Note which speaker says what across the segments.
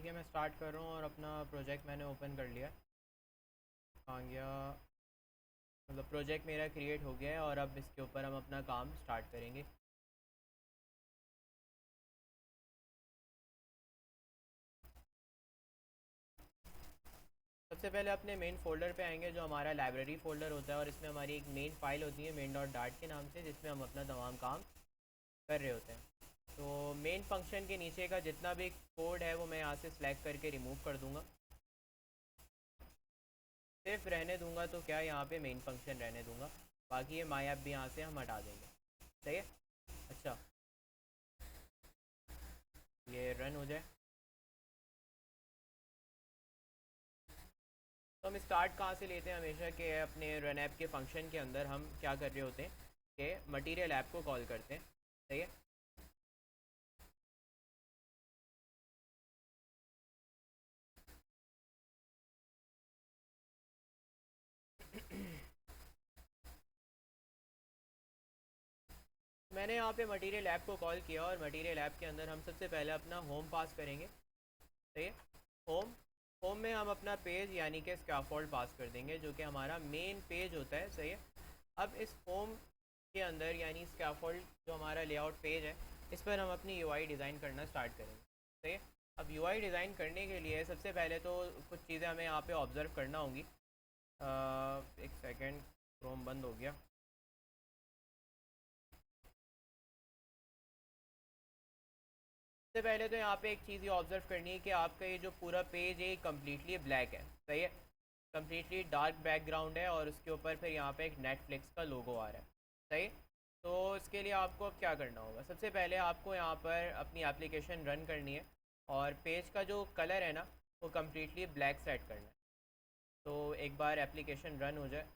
Speaker 1: ठीक है, मैं स्टार्ट कर रहा हूँ और अपना प्रोजेक्ट मैंने ओपन कर लिया। आ गया, मतलब प्रोजेक्ट मेरा क्रिएट हो गया है और अब इसके ऊपर हम अपना काम स्टार्ट करेंगे। सबसे पहले अपने मेन फ़ोल्डर पे आएंगे जो हमारा लाइब्रेरी फ़ोल्डर होता है, और इसमें हमारी एक मेन फ़ाइल होती है मेन डॉट डाट के नाम से, जिसमें हम अपना तमाम काम कर रहे होते हैं। तो मेन फंक्शन के नीचे का जितना भी कोड है वो मैं यहाँ से सिलेक्ट करके रिमूव कर दूँगा, सिर्फ रहने दूंगा तो क्या यहाँ पे मेन फंक्शन रहने दूंगा, बाकी ये माई ऐप भी यहाँ से हम हटा देंगे। सही है। अच्छा, ये रन हो जाए तो हम स्टार्ट कहाँ से लेते हैं हमेशा के अपने रन ऐप के फंक्शन के अंदर हम क्या कर रहे होते हैं कि मटीरियल ऐप को कॉल करते हैं। सही है। मैंने यहाँ पे मटीरियल ऐप को कॉल किया और मटीरियल ऐप के अंदर हम सबसे पहले अपना होम पास करेंगे। सही है। होम होम में हम अपना पेज यानी कि स्कैफोल्ड पास कर देंगे जो कि हमारा मेन पेज होता है। सही है। अब इस होम के अंदर यानी स्कैफोल्ड जो हमारा लेआउट पेज है, इस पर हम अपनी यूआई डिज़ाइन करना स्टार्ट करेंगे। सही है। अब यूआई डिज़ाइन करने के लिए सबसे पहले तो कुछ चीज़ें हमें यहाँ पे ऑब्ज़र्व करना होंगी। एक सेकेंड, क्रोम बंद हो गया। सबसे पहले तो यहाँ पे एक चीज़ ये ऑब्ज़र्व करनी है कि आपका ये जो पूरा पेज है कम्प्लीटली ब्लैक है। सही है। कम्प्लीटली डार्क बैकग्राउंड है और उसके ऊपर फिर यहाँ पे एक नेटफ्लिक्स का लोगो आ रहा है। सही। तो इसके लिए आपको अब क्या करना होगा, सबसे पहले आपको यहाँ पर अपनी एप्लीकेशन रन करनी है और पेज का जो कलर है ना वो कम्प्लीटली ब्लैक सेट करना है। तो एक बार एप्लीकेशन रन हो जाए।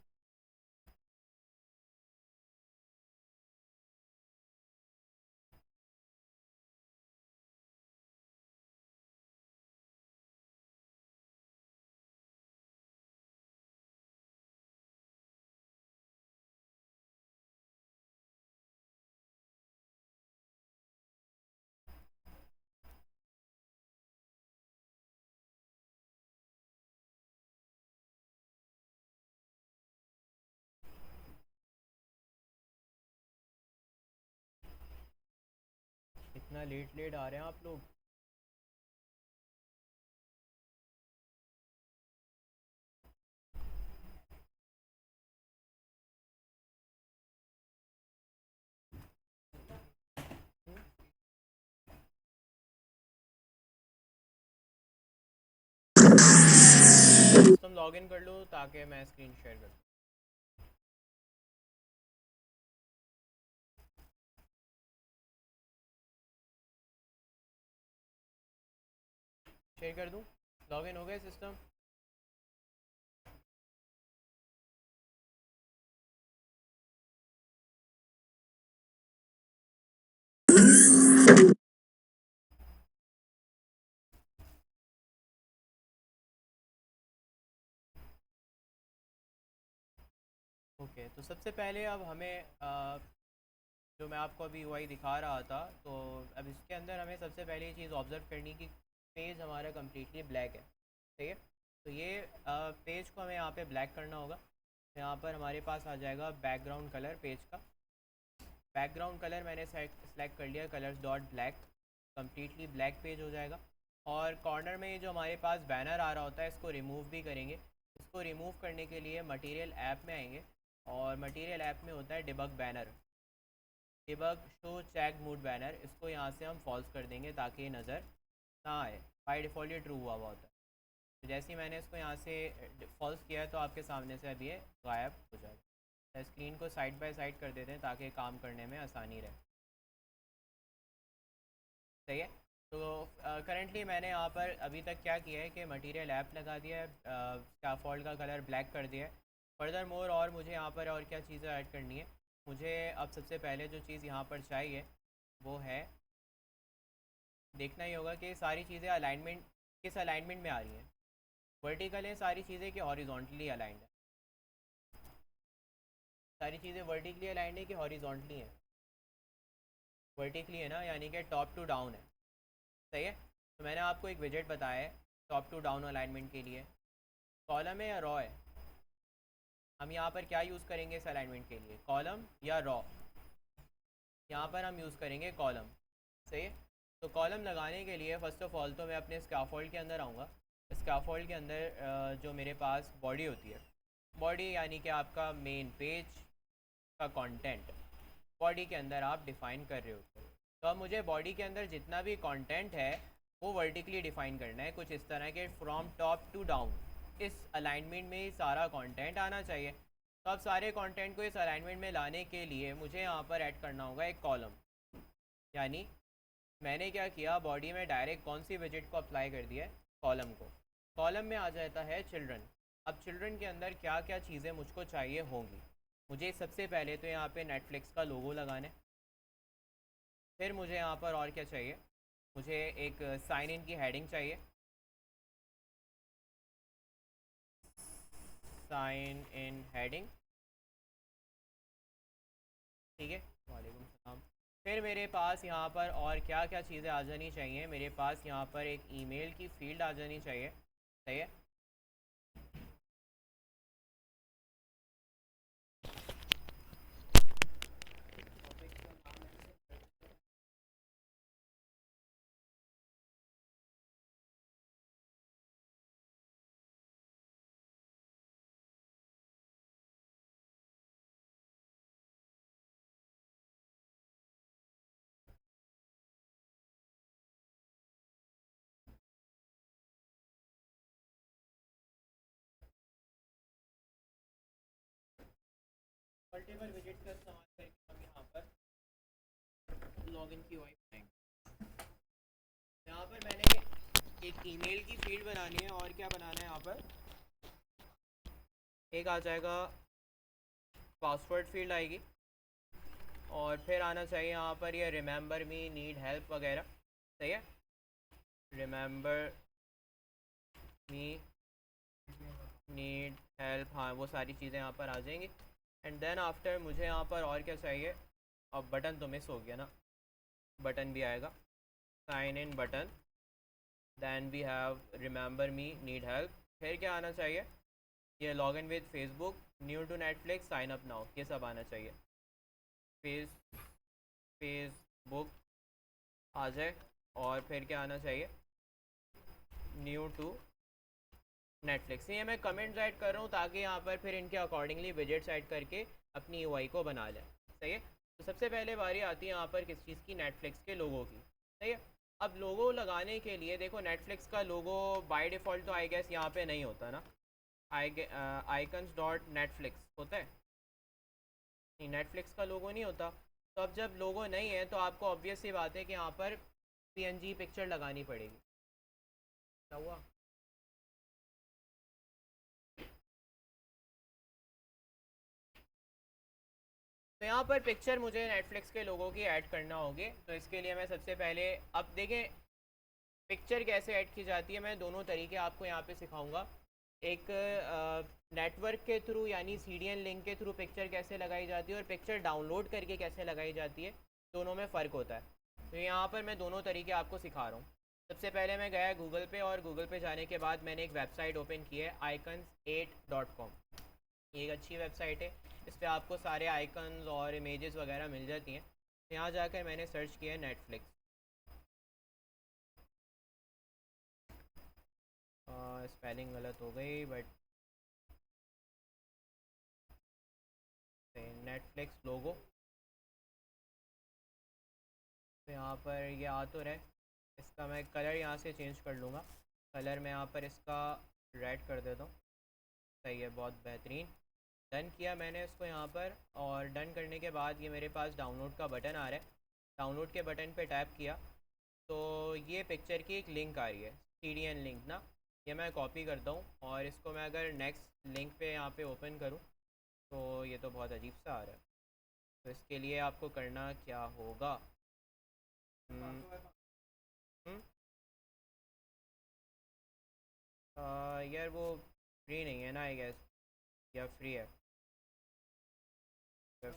Speaker 1: इतना लेट लेट आ रहे हैं आप लोग। तुम लॉग इन कर लो ताकि मैं स्क्रीन शेयर कर दूँ। शेयर कर दूँ। लॉग इन हो गए सिस्टम। ओके, तो सबसे पहले अब हमें जो मैं आपको अभी यूआई दिखा रहा था, तो अब इसके अंदर हमें सबसे पहले ये चीज़ ऑब्ज़र्व करनी कि पेज हमारा कम्प्लीटली ब्लैक है। ठीक है। तो ये पेज को हमें यहाँ पे ब्लैक करना होगा। तो यहाँ पर हमारे पास आ जाएगा बैकग्राउंड कलर पेज का। बैकग्राउंड कलर मैंने सेलेक्ट कर लिया, colours dot black. Completely black page हो जाएगा। और कॉर्नर में ये जो हमारे पास बैनर आ रहा होता है इसको रिमूव भी करेंगे। इसको रिमूव करने के लिए मटेरियल ऐप में आएंगे और मटेरियल ऐप में होता है debug banner, debug show check mode banner. इसको यहाँ से हम फॉल्स कर देंगे ताकि ये नज़र ना आए। बाई डिफ़ॉल्ट ये ट्रू हुआ होता है। तो जैसे ही मैंने इसको यहाँ से फॉल्स किया है तो आपके सामने से अब ये गायब हो जाएगा। स्क्रीन को साइड बाय साइड कर देते हैं ताकि काम करने में आसानी रहे। सही है। तो करंटली मैंने यहाँ पर अभी तक क्या किया है कि मटेरियल ऐप लगा दिया है, स्कैफोल्ड का कलर ब्लैक कर दिया है। फर्दर मोर और मुझे यहाँ पर और क्या चीज़ें ऐड करनी है। मुझे अब सबसे पहले जो चीज़ यहाँ पर चाहिए वो है, देखना ही होगा कि सारी चीज़ें अलाइनमेंट किस अलाइनमेंट में आ रही हैं। वर्टिकल है सारी चीज़ें कि हॉरिजॉन्टली अलाइंड है। सारी चीज़ें वर्टिकली अलाइंड है कि हॉरिजॉन्टली है। वर्टिकली है ना, यानी कि टॉप टू डाउन है। सही है। तो मैंने आपको एक विजेट बताया है टॉप टू डाउन अलाइनमेंट के लिए। कॉलम है या रॉ है? हम यहाँ पर क्या यूज़ करेंगे इस अलाइनमेंट के लिए, कॉलम या रॉ? यहाँ पर हम यूज़ करेंगे कॉलम। सही है। तो कॉलम लगाने के लिए फ़र्स्ट ऑफ़ ऑल तो मैं अपने स्कैफोल्ड के अंदर आऊँगा। स्कैफोल्ड के अंदर जो मेरे पास बॉडी होती है, बॉडी यानी कि आपका मेन पेज का कंटेंट बॉडी के अंदर आप डिफ़ाइन कर रहे होते हो। तो अब मुझे बॉडी के अंदर जितना भी कंटेंट है वो वर्टिकली डिफ़ाइन करना है, कुछ इस तरह के फ्रॉम टॉप टू डाउन। इस अलाइनमेंट में ही सारा कंटेंट आना चाहिए। तो अब सारे कंटेंट को इस अलाइनमेंट में लाने के लिए मुझे यहाँ पर ऐड करना होगा एक कॉलम। यानी मैंने क्या किया, बॉडी में डायरेक्ट कौन सी विजेट को अप्लाई कर दिया है, कॉलम को। कॉलम में आ जाता है चिल्ड्रन। अब चिल्ड्रन के अंदर क्या क्या चीज़ें मुझको चाहिए होंगी, मुझे सबसे पहले तो यहाँ पे नेटफ्लिक्स का लोगो लगाना है। फिर मुझे यहाँ पर और क्या चाहिए, मुझे एक साइन इन की हेडिंग चाहिए, साइन इन हेडिंग। ठीक है, वालेकुम सलाम। फिर मेरे पास यहाँ पर और क्या क्या चीज़ें आ जानी चाहिए, मेरे पास यहाँ पर एक ईमेल की फ़ील्ड आ जानी चाहिए। सही है। मल्टीपल विजिट का इस्तेमाल करके हम यहाँ पर लॉगिन की वाई पाएंगे। यहाँ पर मैंने एक ईमेल की फील्ड बनानी है, और क्या बनाना है यहाँ पर, एक आ जाएगा पासवर्ड फील्ड आएगी, और फिर आना चाहिए यहाँ पर ये रिमेंबर मी नीड हेल्प वगैरह। सही है, रिमेंबर मी नीड हेल्प, हाँ वो सारी चीज़ें यहाँ पर आ जाएंगी। एंड देन आफ्टर मुझे यहाँ पर और क्या चाहिए, अब बटन तो मिस हो गया ना, बटन भी आएगा, sign in button. Then we have remember me need help. फिर क्या आना चाहिए, ये login with Facebook, new to Netflix, sign up now, ये सब आना चाहिए। फेसबुक आ जाए, और फिर क्या आना चाहिए, न्यू टू नेटफ्लिक्स। ये मैं कमेंट्स ऐड कर रहा हूँ ताकि यहाँ पर फिर इनके अकॉर्डिंगली विजेट्स ऐड करके अपनी यूआई को बना लें। सही है। तो सबसे पहले बारी आती है यहाँ पर किस चीज़ की, नेटफ्लिक्स के लोगों की। सही है। अब लोगो लगाने के लिए देखो, नेटफ्लिक्स का लोगो बाय डिफ़ॉल्ट तो आई गेस यहाँ पे नहीं होता ना, आइकन्स डॉट नेटफ्लिक्स होता है, नहीं नेटफ्लिक्स का लोगो नहीं होता। तो अब जब लोगो नहीं है तो आपको ऑब्वियस सी बात है कि यहाँ पर पीएनजी पिक्चर लगानी पड़ेगी। क्या हुआ? तो यहाँ पर पिक्चर मुझे नेटफ्लिक्स के लोगों की ऐड करना होगी। तो इसके लिए मैं सबसे पहले, अब देखें पिक्चर कैसे ऐड की जाती है, मैं दोनों तरीके आपको यहाँ पे सिखाऊंगा। एक नेटवर्क के थ्रू यानी सीडीएन लिंक के थ्रू पिक्चर कैसे लगाई जाती है, और पिक्चर डाउनलोड करके कैसे लगाई जाती है, दोनों में फ़र्क होता है। तो यहाँ पर मैं दोनों तरीके आपको सिखा रहा हूँ। सबसे पहले मैं गया गूगल पे, और गूगल पे जाने के बाद मैंने एक वेबसाइट ओपन की है icons8.com। ये एक अच्छी वेबसाइट है, इस पर आपको सारे आइकन्स और इमेजेस वगैरह मिल जाती हैं। यहाँ जाकर मैंने सर्च किया है नेटफ्लिक्स। स्पेलिंग गलत हो गई बट नेटफ्लिक्स लोगो, तो यहाँ पर ये आ तो रहे। इसका मैं कलर यहाँ से चेंज कर लूँगा, कलर मैं यहाँ पर इसका रेड कर देता हूँ। सही है, बहुत बेहतरीन। डन किया मैंने इसको यहाँ पर, और डन करने के बाद ये मेरे पास डाउनलोड का बटन आ रहा है। डाउनलोड के बटन पे टैप किया तो ये पिक्चर की एक लिंक आ रही है, सीडीएन लिंक ना। ये मैं कॉपी करता हूँ, और इसको मैं अगर नेक्स्ट लिंक पे यहाँ पे ओपन करूँ तो ये तो बहुत अजीब सा आ रहा है। तो इसके लिए आपको करना क्या होगा, हम्म, हम्म, यार वो फ्री नहीं है ना आई गेस, या फ्री है? अगर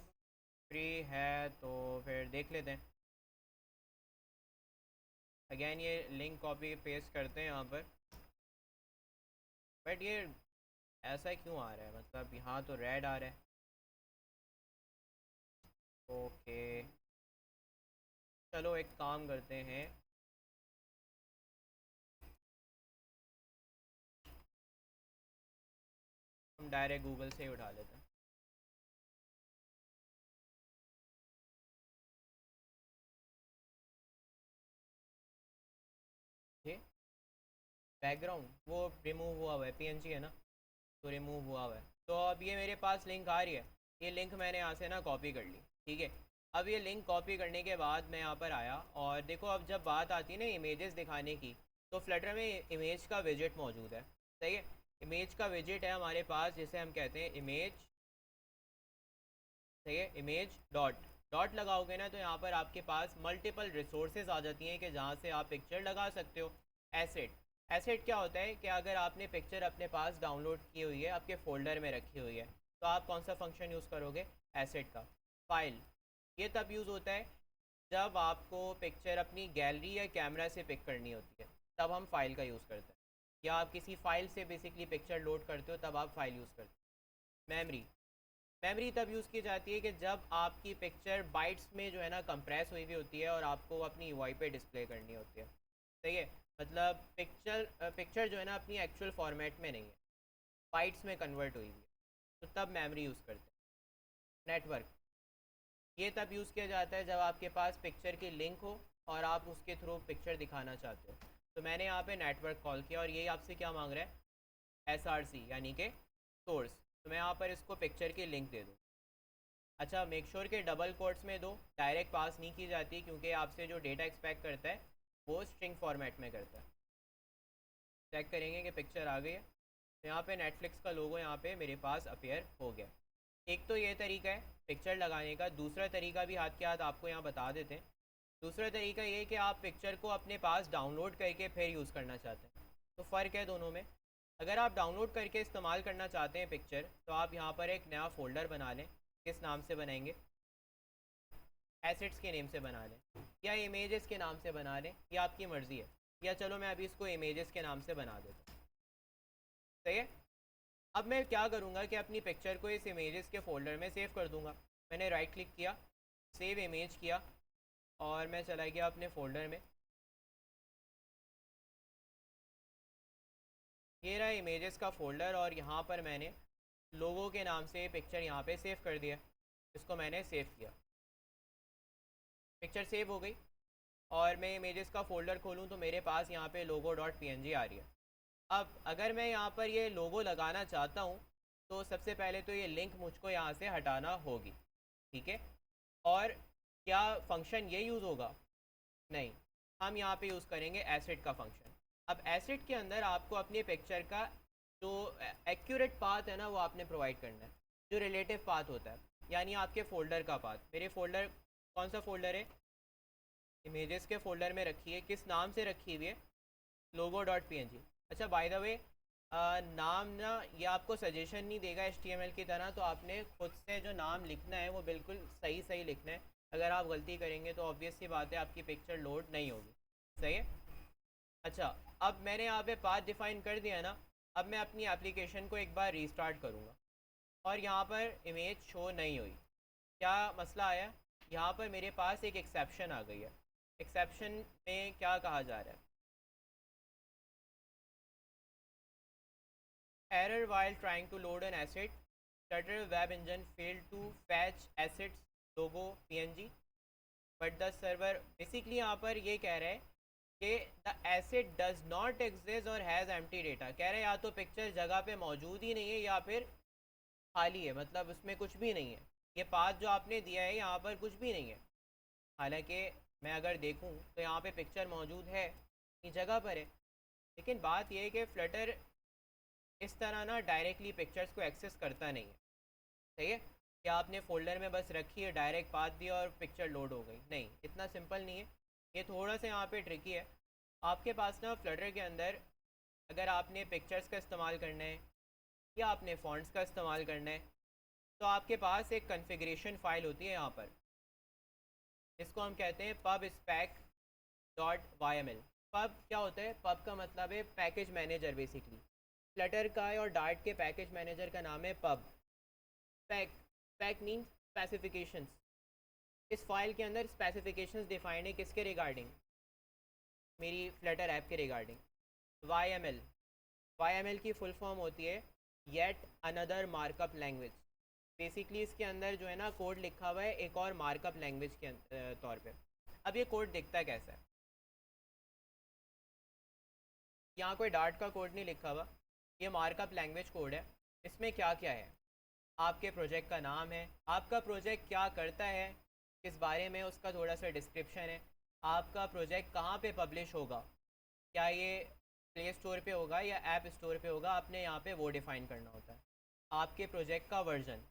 Speaker 1: फ्री है तो फिर देख लेते हैं। अगेन ये लिंक कॉपी पेस्ट करते हैं यहाँ पर, बट ये ऐसा क्यों आ रहा है, मतलब यहाँ तो रेड आ रहा है। ओके, चलो एक काम करते हैं, हम डायरेक्ट गूगल से ही उठा लेते हैं। ये बैकग्राउंड वो रिमूव हुआ हुआ है, पीएनजी है ना, तो रिमूव हुआ हुआ है। तो अब ये मेरे पास लिंक आ रही है, ये लिंक मैंने यहाँ से ना कॉपी कर ली, ठीक है। अब ये लिंक कॉपी करने के बाद मैं यहाँ पर आया, और देखो अब जब बात आती है ना इमेजेस दिखाने की, तो फ्लटर में इमेज का विजेट मौजूद है, सही है। इमेज का विजेट है हमारे पास, जिसे हम कहते हैं इमेज, सही है। इमेज डॉट डॉट लगाओगे ना, तो यहाँ पर आपके पास मल्टीपल रिसोर्सेज आ जाती हैं कि जहाँ से आप पिक्चर लगा सकते हो। एसेट, एसेट क्या होता है कि अगर आपने पिक्चर अपने पास डाउनलोड की हुई है, आपके फोल्डर में रखी हुई है, तो आप कौन सा फंक्शन यूज़ करोगे, एसेट का। फाइल, ये तब यूज़ होता है जब आपको पिक्चर अपनी गैलरी या कैमरा से पिक करनी होती है, तब हम फाइल का यूज़ करते हैं। या आप किसी फाइल से बेसिकली पिक्चर लोड करते हो, तब आप फाइल यूज़ करते हो। मेमरी, मेमोरी तब यूज़ की जाती है कि जब आपकी पिक्चर बाइट्स में जो है ना कंप्रेस हुई हुई होती है, और आपको अपनी यूआई पे डिस्प्ले करनी होती है, सही है। मतलब पिक्चर जो है ना अपनी एक्चुअल फॉर्मेट में नहीं है, बाइट्स में कन्वर्ट हुई हुई है, तो तब मेमोरी यूज़ करते हैं। नेटवर्क, ये तब यूज़ किया जाता है जब आपके पास पिक्चर की लिंक हो और आप उसके थ्रू पिक्चर दिखाना चाहते हो। तो मैंने यहाँ पे नेटवर्क कॉल किया, और ये आपसे क्या मांग रहा है, SRC यानी कि सोर्स। तो मैं यहाँ पर इसको पिक्चर की लिंक दे दूँ। अच्छा, मेक श्योर के डबल कोट्स में दो, डायरेक्ट पास नहीं की जाती, क्योंकि आपसे जो डेटा एक्सपेक्ट करता है वो स्ट्रिंग फॉर्मेट में करता है। चेक करेंगे कि पिक्चर आ गई है, तो यहाँ पे नेटफ्लिक्स का लोगो यहाँ पे मेरे पास अपीयर हो गया। एक तो ये तरीका है पिक्चर लगाने का, दूसरा तरीका भी हाथ के हाथ आपको यहाँ बता देते हैं। दूसरा तरीका ये कि आप पिक्चर को अपने पास डाउनलोड करके फिर यूज़ करना चाहते हैं, तो फ़र्क है दोनों में। अगर आप डाउनलोड करके इस्तेमाल करना चाहते हैं पिक्चर, तो आप यहाँ पर एक नया फ़ोल्डर बना लें। किस नाम से बनाएंगे, एसेट्स के नेम से बना लें, या इमेजेस के नाम से बना लें, या आपकी मर्ज़ी है। या चलो मैं अभी इसको इमेजेस के नाम से बना देता हूँ, सही है। अब मैं क्या करूँगा कि अपनी पिक्चर को इस इमेजेस के फ़ोल्डर में सेव कर दूँगा। मैंने राइट क्लिक किया, सेव इमेज किया, और मैं चला गया अपने फ़ोल्डर में। ये रहा इमेजेस का फ़ोल्डर, और यहाँ पर मैंने लोगों के नाम से पिक्चर यहाँ पे सेव कर दिया। इसको मैंने सेव किया, पिक्चर सेव हो गई। और मैं इमेजेस का फ़ोल्डर खोलूँ तो मेरे पास यहाँ पे लोगो डॉट पी आ रही है। अब अगर मैं यहाँ पर ये लोगो लगाना चाहता हूँ, तो सबसे पहले तो ये लिंक मुझको यहाँ से हटाना होगी, ठीक है। और क्या फ़ंक्शन ये यूज़ होगा, नहीं, हम यहाँ पे यूज़ करेंगे एसिड का फंक्शन। अब एसिड के अंदर आपको अपनी पिक्चर का जो एक्यूरेट पाथ है ना, वो आपने प्रोवाइड करना है, जो रिलेटिव पाथ होता है, यानी आपके फ़ोल्डर का पाथ। मेरे फ़ोल्डर, कौन सा फ़ोल्डर है, इमेजेस के फ़ोल्डर में रखी है, किस नाम से रखी हुई है, लोगो डॉट पी। अच्छा, बाय द वे, नाम ना ये आपको सजेशन नहीं देगा HTML की तरह, तो आपने खुद से जो नाम लिखना है वो बिल्कुल सही सही लिखना है। अगर आप गलती करेंगे तो ऑब्वियस सी बात है आपकी पिक्चर लोड नहीं होगी, सही है। अच्छा, अब मैंने यहाँ पे पाथ डिफाइन कर दिया ना। अब मैं अपनी एप्लीकेशन को एक बार रीस्टार्ट करूँगा, और यहाँ पर इमेज शो नहीं हुई। क्या मसला आया, यहाँ पर मेरे पास एक एक्सेप्शन आ गई है। एक्सेप्शन में क्या कहा जा रहा है, error while trying to load an asset, Flutter web engine failed to fetch assets logo png, but the server, basically यहाँ पर ये कह रहा है कि the asset does not exist और हैज़ एम्प्टी डेटा। कह रहे हैं या तो पिक्चर जगह पे मौजूद ही नहीं है, या फिर खाली है, मतलब उसमें कुछ भी नहीं है। ये पाथ जो आपने दिया है यहाँ पर कुछ भी नहीं है। हालांकि मैं अगर देखूँ तो यहाँ पे पिक्चर मौजूद है, अपनी जगह पर है। लेकिन बात यह है कि फ्लटर इस तरह ना डायरेक्टली पिक्चर्स को एक्सेस करता नहीं है, सही है। कि आपने फ़ोल्डर में बस रखी है, डायरेक्ट पाथ दिया और पिक्चर लोड हो गई, नहीं, इतना सिंपल नहीं है। ये थोड़ा सा यहाँ पे ट्रिकी है। आपके पास ना फ्लटर के अंदर, अगर आपने पिक्चर्स का इस्तेमाल करना है या आपने फ़ॉन्ट्स का इस्तेमाल करना है, तो आपके पास एक कन्फिग्रेशन फ़ाइल होती है यहाँ पर, इसको हम कहते हैं pub spec pub.yml। पब क्या होता है? पब का मतलब है पैकेज मैनेजर बेसिकली। फ्लटर का और डार्ट के पैकेज मैनेजर का नाम है pub. Pack, pack means specifications. इस फाइल के अंदर स्पेसिफिकेशंस डिफाइंड है किसके रिगार्डिंग? मेरी फ्लटर ऐप के regarding. Y M L, Y M L की फुल फॉर्म होती है yet another markup language. Basically इसके अंदर जो है ना कोड लिखा हुआ है एक और मार्कअप लैंग्वेज के तौर पे। अब ये कोड दिखता कैसा है? यहाँ कोई डार्ट का कोड नहीं लिखा हुआ, ये मार्कअप लैंग्वेज कोड है। इसमें क्या क्या है? आपके प्रोजेक्ट का नाम है, आपका प्रोजेक्ट क्या करता है, किस बारे में उसका थोड़ा सा डिस्क्रिप्शन है, आपका प्रोजेक्ट कहाँ पे पब्लिश होगा, क्या ये प्ले स्टोर पे होगा या ऐप स्टोर पे होगा, आपने यहाँ पे वो डिफ़ाइन करना होता है। आपके प्रोजेक्ट का वर्जन,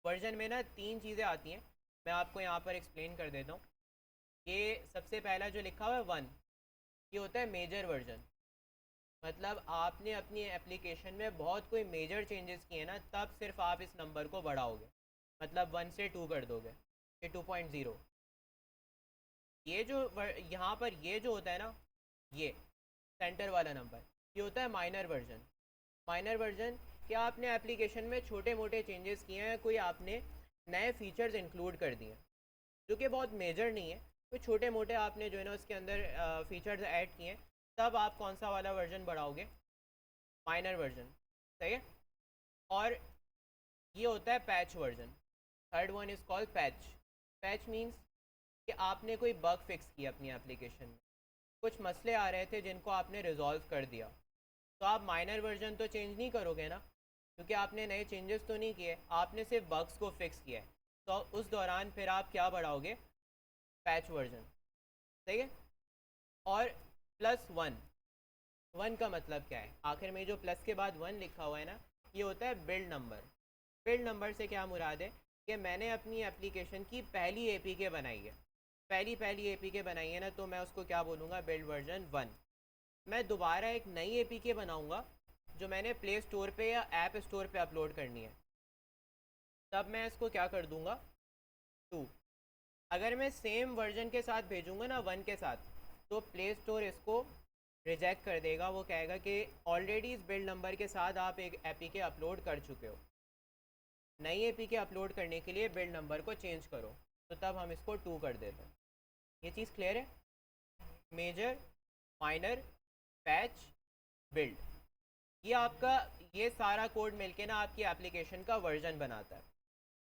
Speaker 1: वर्जन में ना 3 चीज़ें आती हैं, मैं आपको यहाँ पर एक्सप्लेन कर देता हूँ। ये सबसे पहला जो लिखा हुआ है 1, ये होता है मेजर वर्जन। मतलब आपने अपनी एप्लीकेशन में बहुत कोई मेजर चेंजेस किए ना, तब सिर्फ आप इस नंबर को बढ़ाओगे, मतलब 1 से 2 कर दोगे, ये 2.0। ये जो यहाँ पर ये जो होता है ना, ये सेंटर वाला नंबर, ये होता है माइनर वर्जन। माइनर वर्जन क्या? आपने एप्लीकेशन में छोटे मोटे चेंजेस किए हैं, कोई आपने नए फीचर्स इंक्लूड कर दिए जो कि बहुत मेजर नहीं है, कोई छोटे मोटे आपने जो है ना उसके अंदर फीचर्स ऐड किए हैं, तब आप कौन सा वाला वर्जन बढ़ाओगे? Minor version. सही है। और ये होता है patch version. Third one is called patch. Patch means कि आपने कोई बग फिक्स किया अपनी एप्लीकेशन में, कुछ मसले आ रहे थे जिनको आपने रिजॉल्व कर दिया, तो आप माइनर वर्जन तो चेंज नहीं करोगे ना, क्योंकि आपने नए चेंजेस तो नहीं किए, आपने सिर्फ बग्स को फिक्स किया है। तो उस दौरान फिर आप क्या बढ़ाओगे? Patch version. सही है। और +1, 1 का मतलब क्या है? आखिर में जो प्लस के बाद 1 लिखा हुआ है ना, ये होता है बिल्ड नंबर। बिल्ड नंबर से क्या मुराद है? कि मैंने अपनी एप्लीकेशन की पहली एपीके बनाई है, पहली एपीके बनाई है ना, तो मैं उसको क्या बोलूँगा? Build version 1। मैं दोबारा एक नई एपीके बनाऊँगा जो मैंने प्ले स्टोर पे या ऐप स्टोर पे अपलोड करनी है, तब मैं इसको क्या कर दूँगा? 2। अगर मैं सेम वर्जन के साथ भेजूँगा ना 1 के साथ, तो प्ले स्टोर इसको रिजेक्ट कर देगा। वो कहेगा कि ऑलरेडी इस बिल्ड नंबर के साथ आप एक एपीके अपलोड कर चुके हो, नई एपीके अपलोड करने के लिए बिल्ड नंबर को चेंज करो। तो तब हम इसको 2 कर देते हैं। ये चीज़ क्लियर है? मेजर, माइनर, पैच, बिल्ड, ये आपका, ये सारा कोड मिलके ना आपकी एप्लीकेशन का वर्जन बनाता है,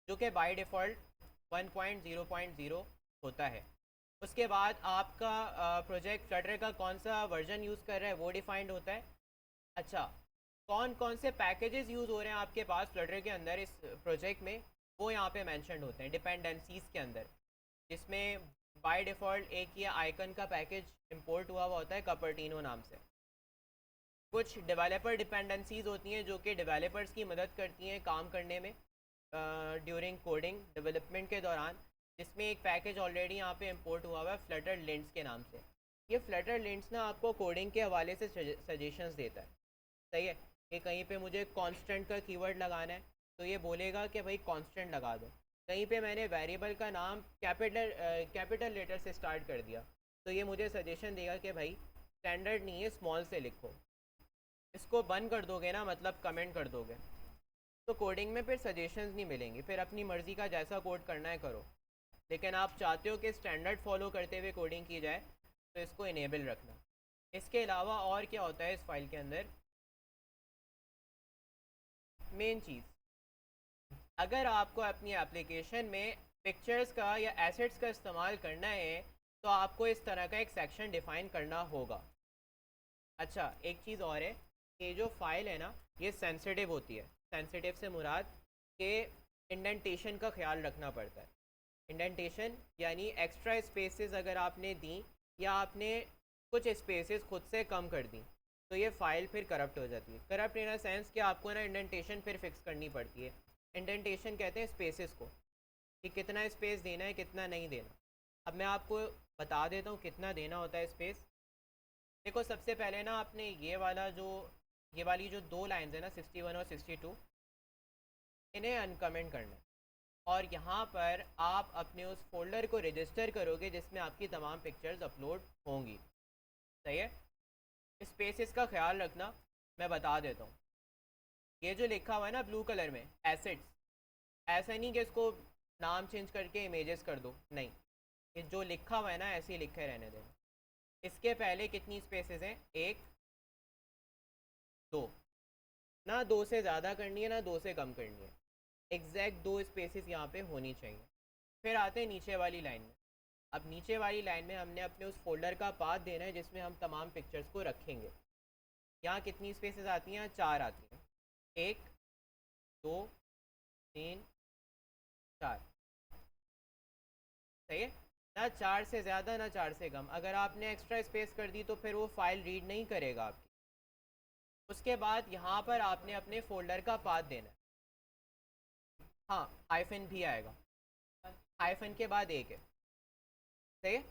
Speaker 1: जो कि बाय डिफ़ॉल्ट 1.0.0 होता है। उसके बाद आपका प्रोजेक्ट फ्लटर का कौन सा वर्जन यूज़ कर रहा है वो डिफाइंड होता है। अच्छा, कौन कौन से पैकेजेस यूज़ हो रहे हैं आपके पास फ्लटर के अंदर इस प्रोजेक्ट में, वो यहाँ पे मेंशन्ड होते हैं डिपेंडेंसीज़ के अंदर, जिसमें बाय डिफ़ॉल्ट एक ये आइकन का पैकेज इंपोर्ट हुआ हुआ होता है कपर्टिनो नाम से। कुछ डेवलपर डिपेंडेंसीज़ होती हैं जो कि डेवलपर्स की मदद करती हैं काम करने में ड्यूरिंग कोडिंग डेवलपमेंट के दौरान, जिसमें एक पैकेज ऑलरेडी यहाँ पे इंपोर्ट हुआ हुआ है फ्लटर लिंट्स के नाम से। ये फ्लटर लिंट्स ना आपको कोडिंग के हवाले से सजेशंस देता है। सही है। कि कहीं पे मुझे कांस्टेंट का कीवर्ड लगाना है, तो ये बोलेगा कि भाई कांस्टेंट लगा दो। कहीं पे मैंने वेरिएबल का नाम कैपिटल लेटर से स्टार्ट कर दिया, तो ये मुझे सजेशन देगा कि भाई स्टैंडर्ड नहीं है, स्मॉल से लिखो। इसको बंद कर दोगे ना, मतलब कमेंट कर दोगे, तो कोडिंग में फिर सजेशंस नहीं मिलेंगे, फिर अपनी मर्ज़ी का जैसा कोड करना है करो। लेकिन आप चाहते हो कि स्टैंडर्ड फॉलो करते हुए कोडिंग की जाए, तो इसको इनेबल रखना। इसके अलावा और क्या होता है इस फाइल के अंदर? मेन चीज़, अगर आपको अपनी एप्लीकेशन में पिक्चर्स का या एसेट्स का इस्तेमाल करना है, तो आपको इस तरह का एक सेक्शन डिफ़ाइन करना होगा। अच्छा, एक चीज़ और है, ये जो फाइल है ना, ये सेंसिटिव होती है। सेंसिटिव से मुराद के इंडेंटेशन का ख्याल रखना पड़ता है। इंडेंटेशन यानी एक्स्ट्रा स्पेसेस अगर आपने दी या आपने कुछ स्पेसेस खुद से कम कर दी, तो ये फ़ाइल फिर करप्ट हो जाती है। करप्ट इन अ सेंस कि आपको ना इंडेंटेशन फिर फिक्स करनी पड़ती है। इंडेंटेशन कहते हैं स्पेसेस को, कि कितना स्पेस देना है कितना नहीं देना। अब मैं आपको बता देता हूँ कितना देना होता है स्पेस। देखो, सबसे पहले ना आपने ये वाली जो 2 लाइन्स है ना 61 और 62, इन्हें अनकमेंट करना है। और यहाँ पर आप अपने उस फोल्डर को रजिस्टर करोगे जिसमें आपकी तमाम पिक्चर्स अपलोड होंगी। सही है। स्पेसेस का ख्याल रखना, मैं बता देता हूँ। ये जो लिखा हुआ है ना ब्लू कलर में एसेट्स, ऐसा नहीं कि इसको नाम चेंज करके इमेजेस कर दो, नहीं, ये जो लिखा हुआ है ना ऐसे ही लिखे रहने देना। इसके पहले कितनी स्पेसेस हैं? एक, दो। ना दो से ज़्यादा करनी है ना दो से कम करनी है, एग्जैक्ट दो स्पेसेस यहाँ पे होनी चाहिए। फिर आते हैं नीचे वाली लाइन में। अब नीचे वाली लाइन में हमने अपने उस फोल्डर का पाथ देना है जिसमें हम तमाम पिक्चर्स को रखेंगे। यहाँ कितनी स्पेसेस आती हैं? चार आती हैं। एक, दो, तीन, चार। सही है। ना चार से ज़्यादा ना चार से कम। अगर आपने एक्स्ट्रा स्पेस कर दी तो फिर वो फाइल रीड नहीं करेगा आपकी। उसके बाद यहाँ पर आपने अपने फोल्डर का पाथ देना है। हाँ, हाइफन भी आएगा, हाइफन के बाद एक है। सही है।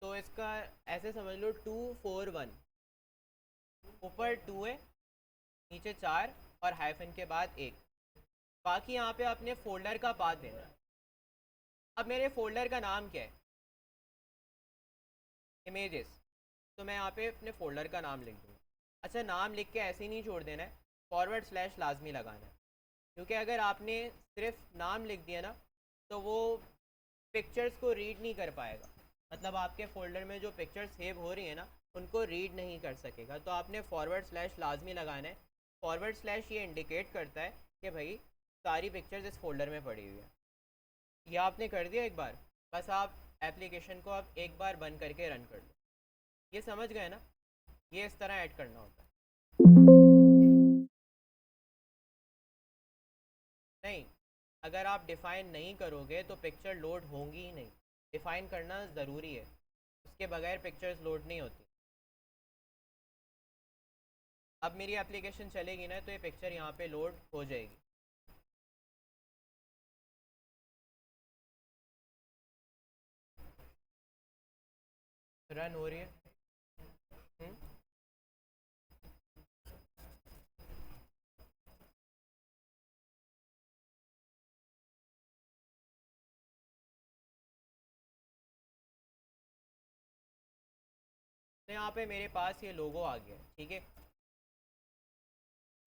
Speaker 1: तो इसका ऐसे समझ लो 241, ऊपर 2 है, नीचे 4 और हाइफन के बाद एक। बाकी यहाँ पे अपने फोल्डर का पाथ देना है। अब मेरे फोल्डर का नाम क्या है? इमेजेस। तो मैं यहाँ पे अपने फोल्डर का नाम लिख दूँगा। अच्छा, नाम लिख के ऐसे ही नहीं छोड़ देना है, फॉरवर्ड स्लैश लाजमी लगाना है। क्योंकि अगर आपने सिर्फ नाम लिख दिया ना तो वो पिक्चर्स को रीड नहीं कर पाएगा। मतलब आपके फ़ोल्डर में जो पिक्चर्स सेव हो रही है ना उनको रीड नहीं कर सकेगा। तो आपने फॉरवर्ड स्लैश लाजमी लगाना है। फॉरवर्ड स्लैश ये इंडिकेट करता है कि भाई सारी पिक्चर्स इस फोल्डर में पड़ी हुई है। ये आपने कर दिया एक बार, बस आप एप्लीकेशन को आप एक बार बंद करके रन कर लो। ये समझ गए ना? ये इस तरह ऐड करना होता है। नहीं, अगर आप डिफ़ाइन नहीं करोगे तो पिक्चर लोड होंगी ही नहीं। डिफ़ाइन करना ज़रूरी है, उसके बगैर पिक्चर्स लोड नहीं होती। अब मेरी एप्लीकेशन चलेगी ना तो ये पिक्चर यहाँ पे लोड हो जाएगी। रन हो रही है। हुँ? तो यहाँ पे मेरे पास ये लोगो आ गया, ठीक है।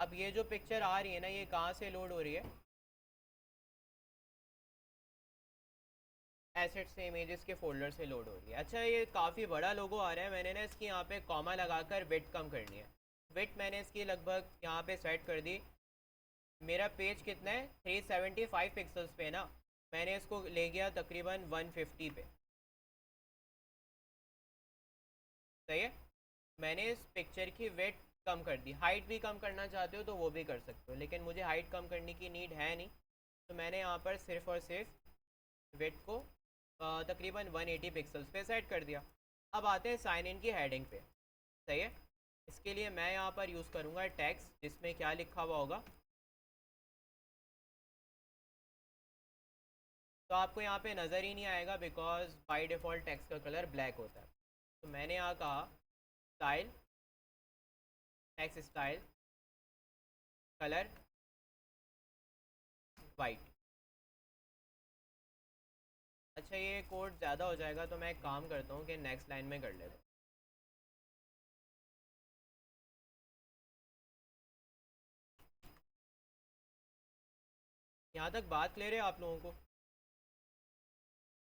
Speaker 1: अब ये जो पिक्चर आ रही है ना ये कहाँ से लोड हो रही है? एसेट से इमेजेस के फोल्डर से लोड हो रही है। अच्छा, ये काफ़ी बड़ा लोगो आ रहा है, मैंने ना इसकी यहाँ पे कॉमा लगाकर विड्थ कम करनी है। विड्थ मैंने इसकी लगभग यहाँ पे सेट कर दी। मेरा पेज कितना है? 375 पिक्सल्स पे ना, मैंने इसको ले गया तकरीबन 150 पे। सही है। मैंने इस पिक्चर की वेट कम कर दी। हाइट भी कम करना चाहते हो तो वो भी कर सकते हो, लेकिन मुझे हाइट कम करने की नीड है नहीं। तो मैंने यहाँ पर सिर्फ और सिर्फ वेट को तकरीबन 180 पिक्सल्स पे सेट कर दिया। अब आते हैं साइन इन की हेडिंग पे। सही है। इसके लिए मैं यहाँ पर यूज़ करूँगा टेक्स्ट, जिसमें क्या लिखा हुआ होगा। तो आपको यहाँ पे नज़र ही नहीं आएगा बिकॉज बाय डिफ़ॉल्ट टेक्स्ट का कलर ब्लैक होता है। तो मैंने यहाँ कहा style, text style, colour white. अच्छा, ये कोड ज़्यादा हो जाएगा तो मैं एक काम करता हूँ कि नेक्स्ट लाइन में कर लेता हूँ। यहाँ तक बात क्लियर है आप लोगों को?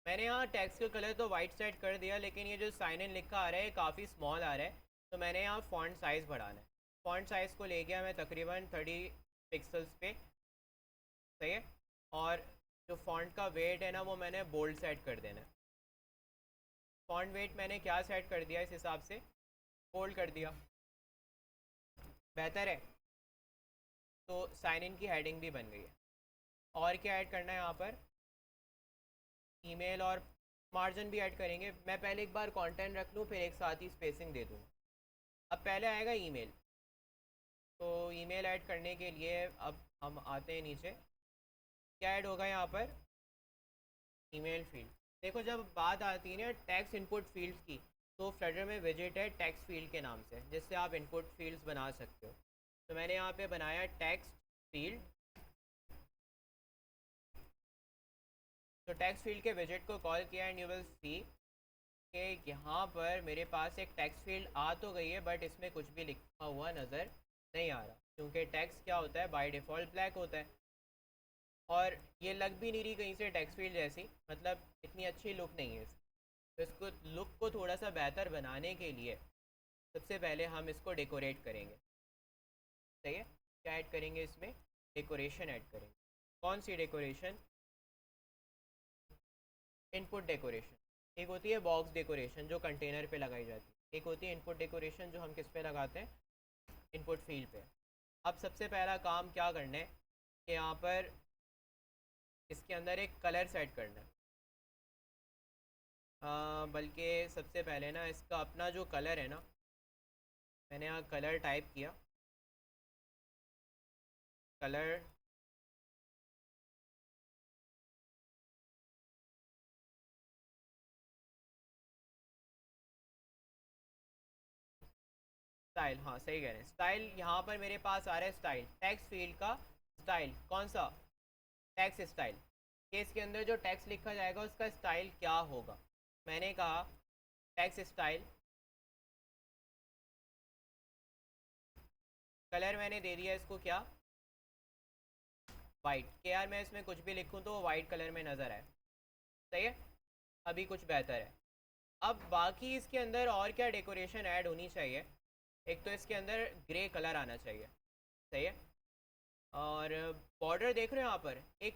Speaker 1: मैंने यहाँ टेक्स्ट का कलर तो वाइट सेट कर दिया, लेकिन ये जो साइन इन लिखा आ रहा है काफ़ी स्मॉल आ रहा है। तो मैंने यहाँ फ़ॉन्ट साइज़ बढ़ाना है। फ़ॉन्ट साइज़ को ले गया मैं तकरीबन 30 पिक्सल्स पे। सही है। और जो फ़ॉन्ट का वेट है ना वो मैंने बोल्ड सेट कर देना है। फ़ॉन्ट वेट मैंने क्या सेट कर दिया इस हिसाब से? बोल्ड कर दिया। बेहतर है। तो साइन इन की हेडिंग भी बन गई है। और क्या ऐड करना है यहाँ पर? ईमेल और मार्जिन भी ऐड करेंगे। मैं पहले एक बार कंटेंट रख लूँ फिर एक साथ ही स्पेसिंग दे दूँ। अब पहले आएगा ईमेल। तो ईमेल ऐड करने के लिए अब हम आते हैं नीचे। क्या ऐड होगा यहाँ पर? Email field. देखो, जब बात आती है ना टेक्स्ट इनपुट फील्ड्स की, तो फ्लटर में विजेट है टेक्स्ट फील्ड के नाम से, जिससे आप इनपुट फील्ड्स बना सकते हो। तो मैंने यहाँ पे बनाया टेक्स्ट फील्ड। तो टेक्स्ट फील्ड के विजेट को कॉल किया एंड यू विल सी कि यहाँ पर मेरे पास एक टेक्स्ट फील्ड आ तो गई है बट इसमें कुछ भी लिखा हुआ नज़र नहीं आ रहा, क्योंकि टेक्स्ट क्या होता है बाय डिफ़ॉल्ट ब्लैक होता है और ये लग भी नहीं रही कहीं से टेक्स्ट फील्ड जैसी, मतलब इतनी अच्छी लुक नहीं है इसकी। तो इसको लुक को थोड़ा सा बेहतर बनाने के लिए सबसे पहले हम इसको डेकोरेट करेंगे। सही है, क्या ऐड करेंगे इसमें? डेकोरेशन ऐड करेंगे। कौन सी डेकोरेशन? Input decoration. एक होती है बॉक्स डेकोरेशन जो कंटेनर पे लगाई जाती है, एक होती है इनपुट डेकोरेशन जो हम किस पे लगाते हैं? इनपुट फील्ड पे। अब सबसे पहला काम क्या करना है कि यहाँ पर इसके अंदर एक कलर सेट करना है। बल्कि सबसे पहले ना इसका अपना जो कलर है ना, मैंने यहाँ कलर टाइप किया, कलर स्टाइल, हाँ सही कह रहे हैं स्टाइल। यहाँ पर मेरे पास आ रहा है स्टाइल, टेक्स्ट फील्ड का स्टाइल। कौन सा? Text style. कि इसके अंदर जो टेक्स्ट लिखा जाएगा उसका स्टाइल क्या होगा। मैंने कहा टेक्स्ट स्टाइल, कलर मैंने दे दिया इसको क्या? वाइट। कि यार मैं इसमें कुछ भी लिखूँ तो वो वाइट कलर में नज़र आए। सही है, अभी कुछ बेहतर है। अब बाकी इसके अंदर और क्या डेकोरेशन ऐड होनी चाहिए? एक तो इसके अंदर ग्रे कलर आना चाहिए। सही है। और बॉर्डर देख रहे हो यहाँ पर एक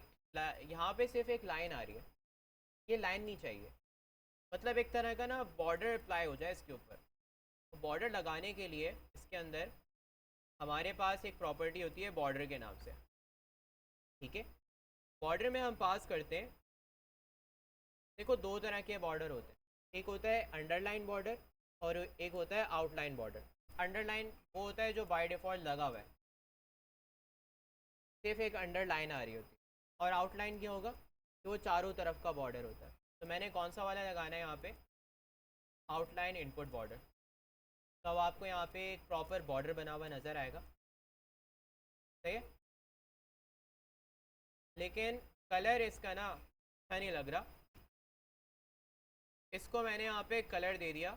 Speaker 1: यहाँ पे सिर्फ एक लाइन आ रही है, ये लाइन नहीं चाहिए। मतलब एक तरह का ना बॉर्डर अप्लाई हो जाए इसके ऊपर। तो बॉर्डर लगाने के लिए इसके अंदर हमारे पास एक प्रॉपर्टी होती है बॉर्डर के नाम से। ठीक है, बॉर्डर में हम पास करते हैं, देखो दो तरह के बॉर्डर होते हैं, एक होता है अंडरलाइन बॉर्डर और एक होता है आउटलाइन बॉर्डर। अंडरलाइन वो होता है जो बाय डिफ़ॉल्ट लगा हुआ है, सिर्फ एक अंडरलाइन आ रही होती है। और आउटलाइन क्या होगा? तो वो चारों तरफ का बॉर्डर होता है। तो मैंने कौन सा वाला लगाना है यहाँ पे? Outline input border. तो अब आपको यहाँ पे एक प्रॉपर बॉर्डर बना हुआ नज़र आएगा। सही है, लेकिन कलर इसका ना अच्छा नहीं लग रहा। इसको मैंने यहाँ पे कलर दे दिया।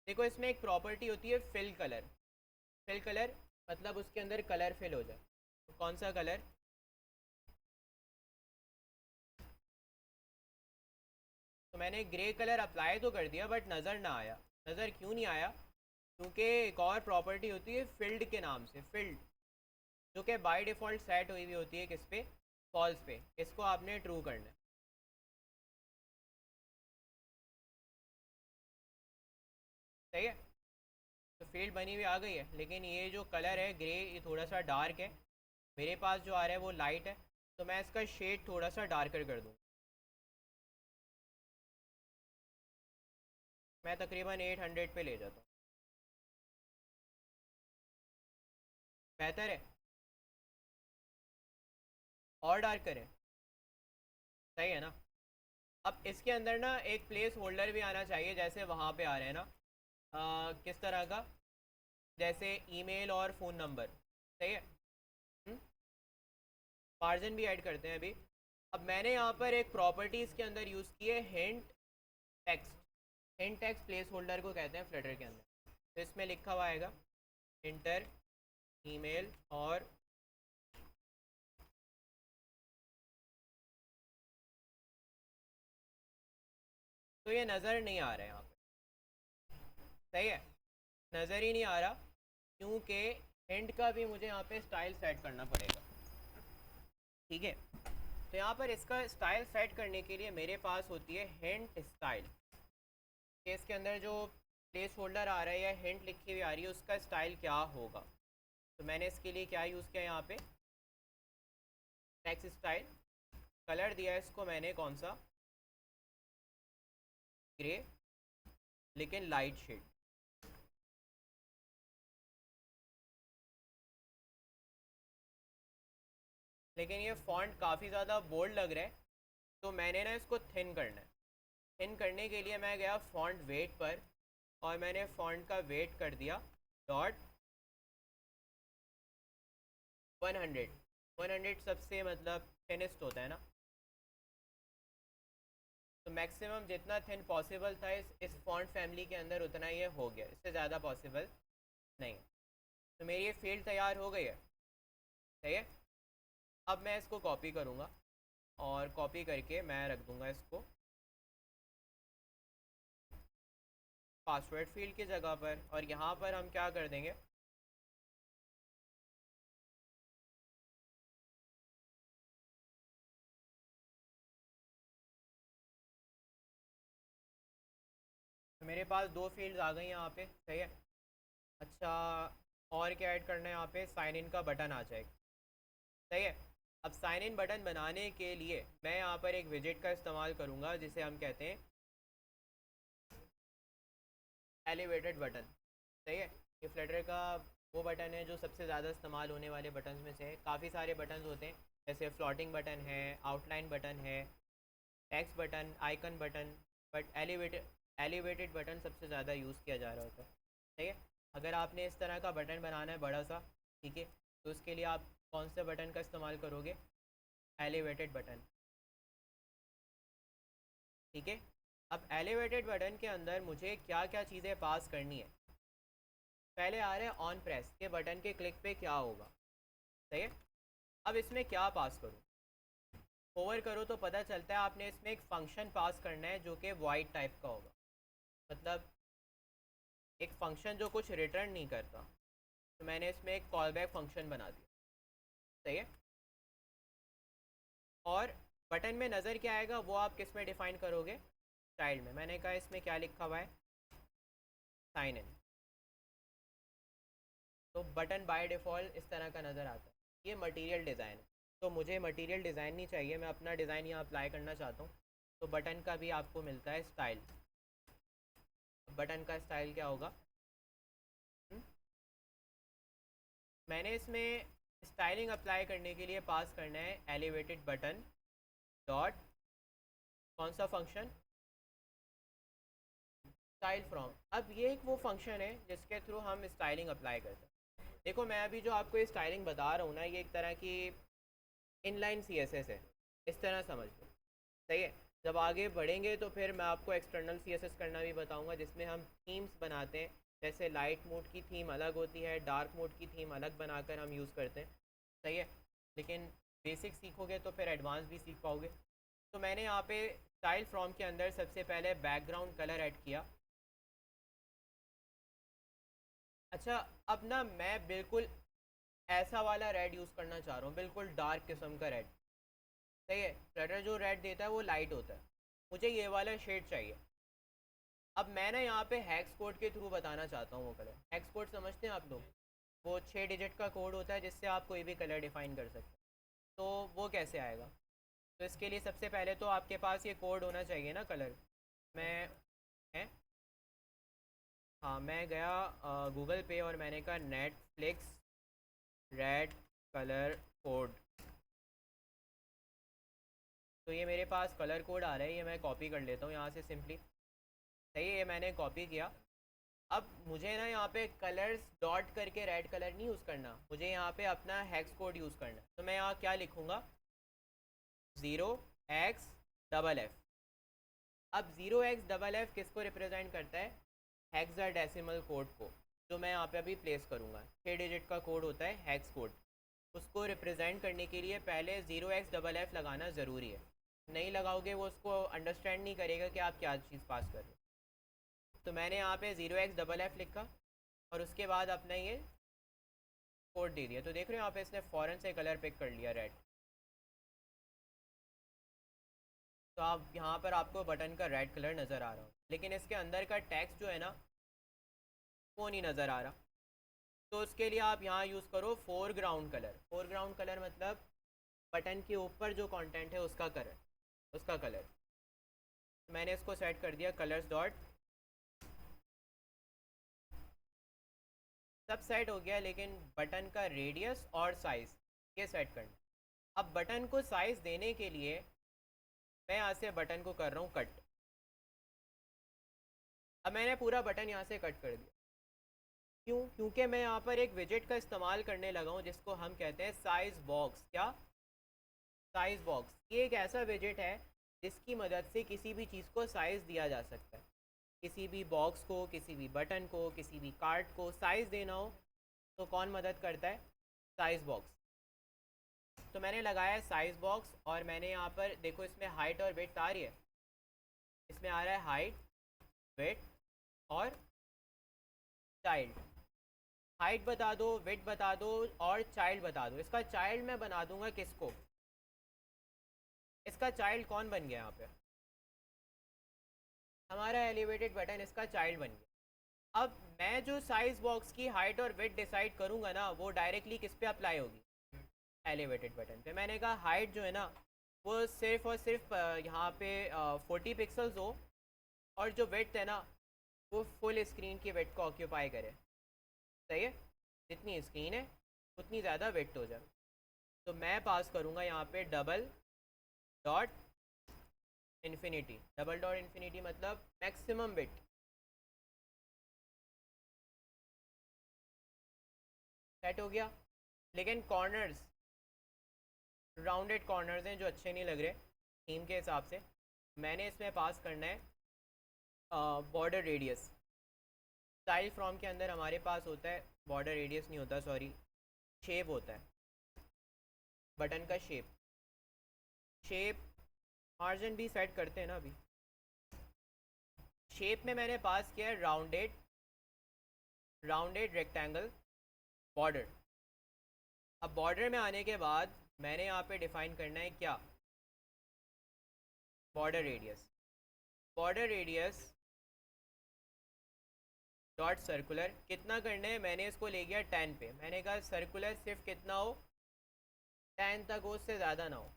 Speaker 1: देखो इसमें एक प्रॉपर्टी होती है फिल कलर। फिल कलर मतलब उसके अंदर कलर फिल हो जाए। तो कौन सा कलर? तो मैंने ग्रे कलर अप्लाई तो कर दिया बट नज़र ना आया। नज़र क्यों नहीं आया? क्योंकि एक और प्रॉपर्टी होती है फील्ड के नाम से, फील्ड, जो कि बाय डिफ़ॉल्ट सेट हुई हुई होती है किस पे? फॉल्स पे। इसको आपने ट्रू करना है। सही है, तो फील्ड बनी हुई आ गई है, लेकिन ये जो कलर है ग्रे ये थोड़ा सा डार्क है। मेरे पास जो आ रहा है वो लाइट है, तो मैं इसका शेड थोड़ा सा डार्कर कर दूँ। मैं तकरीबन 800 पे ले जाता हूँ। बेहतर है, और डार्क करें? सही है ना। अब इसके अंदर ना एक प्लेस होल्डर भी आना चाहिए, जैसे वहाँ पे आ रहे हैं ना। किस तरह का? जैसे ईमेल और फ़ोन नंबर। सही है। मार्जिन भी ऐड करते हैं अभी। अब मैंने यहाँ पर एक प्रॉपर्टीज़ के अंदर यूज़ की है hint text. Hint text place holder को कहते हैं फ्लटर के अंदर। तो इसमें लिखा हुआ आएगा इंटर ईमेल और तो ये नज़र नहीं आ रहा है यहाँ पे। सही है, नज़र ही नहीं आ रहा क्योंकि हिंट का भी मुझे यहाँ पे स्टाइल सेट करना पड़ेगा। ठीक है, तो यहाँ पर इसका स्टाइल सेट करने के लिए मेरे पास होती है हिंट स्टाइल। कि इसके अंदर जो प्लेस होल्डर आ रहा है या हिंट लिखी हुई आ रही है उसका स्टाइल क्या होगा। तो मैंने इसके लिए क्या यूज़ किया यहाँ पे? Text style. कलर दिया है इसको मैंने कौन सा? ग्रे, लेकिन लाइट शेड। लेकिन ये फॉन्ट काफ़ी ज़्यादा बोल्ड लग रहा है, तो मैंने ना इसको थिन करना है। थिन करने के लिए मैं गया फॉन्ट वेट पर और मैंने फॉन्ट का वेट कर दिया डॉट 100। 100 सबसे मतलब थिनेस्ट होता है ना। तो मैक्सिमम जितना थिन पॉसिबल था इस फॉन्ट फैमिली के अंदर उतना ये हो गया, इससे ज़्यादा पॉसिबल नहीं। तो मेरी ये फील्ड तैयार हो गई है, सही है। अब मैं इसको कॉपी करूँगा और कॉपी करके मैं रख दूँगा इसको पासवर्ड फील्ड की जगह पर, और यहाँ पर हम क्या कर देंगे, तो मेरे पास दो फील्ड्स आ गई यहाँ पे, सही है। अच्छा, और क्या ऐड करना है यहाँ पे, साइन इन का बटन आ जाएगा, सही है। अब साइन इन बटन बनाने के लिए मैं यहाँ पर एक विजेट का इस्तेमाल करूँगा जिसे हम कहते हैं एलिवेटेड बटन, सही है। ये फ्लटर का वो बटन है जो सबसे ज़्यादा इस्तेमाल होने वाले बटन में से है। काफ़ी सारे बटन होते हैं, जैसे फ्लोटिंग बटन है, आउटलाइन बटन है, text button, icon button, but elevated button सबसे ज़्यादा यूज़ किया जा रहा होता है, ठीक है। अगर आपने इस तरह का बटन बनाना है बड़ा सा, ठीक है, तो उसके लिए आप कौन से बटन का इस्तेमाल करोगे, एलिवेटेड बटन, ठीक है। अब एलिवेटेड बटन के अंदर मुझे क्या क्या चीज़ें पास करनी है, पहले आ रहा है ऑन प्रेस, के बटन के क्लिक पे क्या होगा, सही है। अब इसमें क्या पास करूँ, ओवर करो तो पता चलता है आपने इसमें एक फंक्शन पास करना है जो कि वाइड टाइप का होगा, मतलब एक फंक्शन जो कुछ रिटर्न नहीं करता। तो मैंने इसमें एक कॉल बैक फंक्शन बना दिया, सही है। और बटन में नज़र क्या आएगा वो आप किस में डिफ़ाइन करोगे, चाइल्ड में। मैंने कहा इसमें क्या लिखा हुआ है, साइन इन। तो बटन बाय डिफ़ॉल्ट इस तरह का नज़र आता है। ये मटेरियल डिज़ाइन है, तो मुझे मटेरियल डिज़ाइन नहीं चाहिए, मैं अपना डिज़ाइन यहाँ अप्लाई करना चाहता हूँ। तो बटन का भी आपको मिलता है स्टाइल। बटन का स्टाइल क्या होगा, हुँ? मैंने इसमें स्टाइलिंग अप्लाई करने के लिए पास करना है एलिवेटेड बटन डॉट कौन सा फंक्शन, स्टाइल फ्रॉम। अब ये एक वो फंक्शन है जिसके थ्रू हम स्टाइलिंग अप्लाई करते हैं। देखो मैं अभी जो आपको ये स्टाइलिंग बता रहा हूँ ना, ये एक तरह की इनलाइन सीएसएस है, इस तरह समझ लो, सही है। जब आगे बढ़ेंगे तो फिर मैं आपको एक्सटर्नल सीएसएस करना भी बताऊंगा, जिसमें हम थीम्स बनाते हैं। जैसे लाइट मोड की थीम अलग होती है, डार्क मोड की थीम अलग बनाकर हम यूज़ करते हैं, सही है। लेकिन बेसिक सीखोगे तो फिर एडवांस भी सीख पाओगे। तो मैंने यहाँ पे स्टाइल फ्रॉम के अंदर सबसे पहले बैकग्राउंड कलर ऐड किया। अच्छा, अब ना मैं बिल्कुल ऐसा वाला रेड यूज़ करना चाह रहा हूँ, बिल्कुल डार्क किस्म का रेड, सही है। फ्लटर जो रेड देता है वो लाइट होता है, मुझे ये वाला शेड चाहिए। अब मैं ना यहाँ पे हैक्स कोड के थ्रू बताना चाहता हूँ वो कलर। हैक्स कोड समझते हैं आप लोग, वो 6 डिजिट का कोड होता है जिससे आप कोई भी कलर डिफाइन कर सकते हैं। तो वो कैसे आएगा, तो इसके लिए सबसे पहले तो आपके पास ये कोड होना चाहिए ना कलर। मैं है, हाँ मैं गया गूगल पे और मैंने कहा नेटफ्लिक्स रेड कलर कोड। तो ये मेरे पास कलर कोड आ रहा है, ये मैं कॉपी कर लेता हूँ यहाँ से सिंपली, सही है। ये मैंने कॉपी किया। अब मुझे ना यहाँ पे कलर्स डॉट करके रेड कलर नहीं यूज़ करना, मुझे यहाँ पे अपना हेक्स कोड यूज़ करना है। तो मैं यहाँ क्या लिखूँगा, 0x एफ। अब 0x एफ किसको रिप्रेजेंट करता है, हेक्साडेसिमल कोड को, जो मैं यहाँ पे अभी प्लेस करूँगा। 6 डिजिट का कोड होता है हेक्स कोड, उसको रिप्रेजेंट करने के लिए पहले 0x एफ लगाना ज़रूरी है। नहीं लगाओगे वो उसको अंडरस्टैंड नहीं करेगा कि आप क्या चीज़ पास कर रहे हो। तो मैंने यहाँ पे 0x एफ लिखा और उसके बाद अपना ये कोड दे दिया। तो देख रहे हो यहाँ पे इसने फ़ौरन से कलर पिक कर लिया रेड। तो आप यहाँ पर आपको बटन का रेड कलर नज़र आ रहा हो, लेकिन इसके अंदर का टेक्स्ट जो है ना वो नहीं नज़र आ रहा। तो उसके लिए आप यहाँ यूज़ करो फोरग्राउंड कलर। फोरग्राउंड कलर मतलब बटन के ऊपर जो कंटेंट है उसका कलर, उसका कलर। मैंने इसको सेट कर दिया कलर्स डॉट, सब सेट हो गया, लेकिन बटन का रेडियस और साइज़ ये सेट करना। अब बटन को साइज़ देने के लिए मैं यहाँ से बटन को कर रहा हूँ कट। अब मैंने पूरा बटन यहाँ से कट कर दिया, क्यों, क्योंकि मैं यहाँ पर एक विजेट का इस्तेमाल करने लगा हूँ जिसको हम कहते हैं साइज़ बॉक्स। क्या, साइज़ बॉक्स। ये एक ऐसा विजेट है जिसकी मदद से किसी भी चीज़ को साइज़ दिया जा सकता है। किसी भी बॉक्स को, किसी भी बटन को, किसी भी कार्ड को साइज़ देना हो तो कौन मदद करता है? Size box. तो मैंने लगाया है साइज़ बॉक्स, और मैंने यहाँ पर देखो इसमें हाइट और वेट आ रही है। इसमें आ रहा है हाइट, वेट और चाइल्ड। हाइट बता दो, वेट बता दो और चाइल्ड बता दो। इसका चाइल्ड मैं बना दूंगा किसको? इसका चाइल्ड कौन बन गया यहाँ पे? हमारा एलिवेटेड बटन इसका चाइल्ड बन गया। अब मैं जो साइज बॉक्स की हाइट और वेट डिसाइड करूंगा ना, वो डायरेक्टली किस पे अप्लाई होगी? एलिवेटेड बटन पे। मैंने कहा हाइट जो है ना, वो सिर्फ और सिर्फ यहाँ पे 40 पिक्सल्स हो, और जो वेट है ना, वो फुल स्क्रीन की वेट को ऑक्यूपाई करे। सही है? जितनी स्क्रीन है उतनी ज़्यादा वेट हो जाए। तो मैं पास करूँगा यहाँ पे double dot infinity. Double dot infinity मतलब मैक्सिमम वेट। सेट हो गया। लेकिन कॉर्नर्स, राउंडेड कॉर्नर्स हैं जो अच्छे नहीं लग रहे थीम के हिसाब से। मैंने इसमें पास करना है बॉर्डर रेडियस। स्टाइल फ्रॉम के अंदर हमारे पास होता है, बॉर्डर रेडियस नहीं होता, सॉरी, शेप होता है, बटन का शेप। शेप मार्जिन भी सेट करते हैं ना अभी। शेप में मैंने पास किया है राउंडेड, राउंडेड रेक्टेंगल बॉर्डर। अब बॉर्डर में आने के बाद मैंने यहाँ पे डिफाइन करना है क्या? Border radius. Border radius dot circular कितना करना है? मैंने इसको ले गया 10 पे। मैंने कहा सर्कुलर सिर्फ कितना हो? 10 तक हो, उससे ज़्यादा ना हो।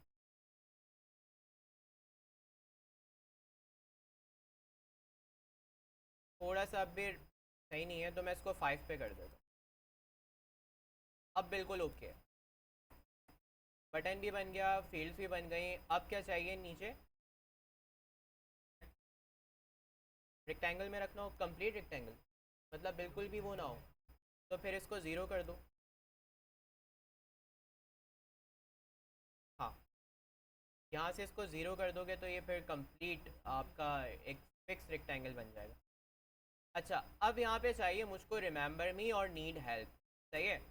Speaker 1: थोड़ा सा अब भी सही नहीं है, तो मैं इसको 5 पे कर देता हूँ। अब बिल्कुल ओके है। बटन भी बन गया, फील्ड्स भी बन गई। अब क्या चाहिए नीचे? रेक्टेंगल में रखना हो, कंप्लीट रेक्टेंगल, मतलब बिल्कुल भी वो ना हो। तो फिर इसको ज़ीरो कर दो। हाँ, यहाँ से इसको ज़ीरो कर दोगे तो ये फिर कंप्लीट आपका एक फिक्स रेक्टेंगल बन जाएगा। अच्छा, अब यहाँ पे चाहिए मुझको रिमेंबर मी और नीड हेल्प। सही है?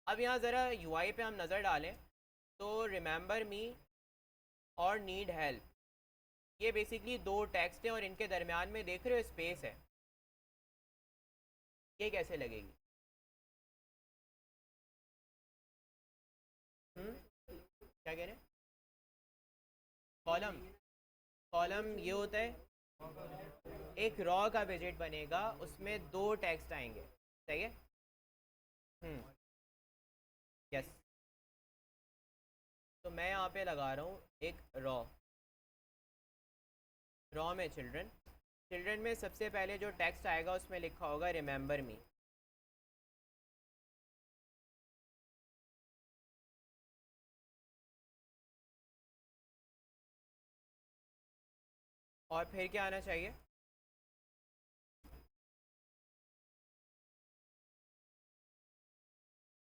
Speaker 1: अब यहाँ ज़रा यूआई पे हम नज़र डालें तो रिमेंबर मी और नीड हेल्प, ये बेसिकली दो टेक्स्ट हैं और इनके दरमियान में देख रहे हो स्पेस है। ये कैसे लगेगी? क्या कह रहे हैं? कॉलम। कॉलम ये होता है, एक रॉ का विजेट बनेगा, उसमें दो टेक्स्ट आएंगे। सही है? हम्म, यस। तो मैं यहाँ पे लगा रहा हूँ एक रॉ। रॉ में चिल्ड्रन, चिल्ड्रन में सबसे पहले जो टेक्स्ट आएगा उसमें लिखा होगा रिमेंबर मी। और फिर क्या आना चाहिए?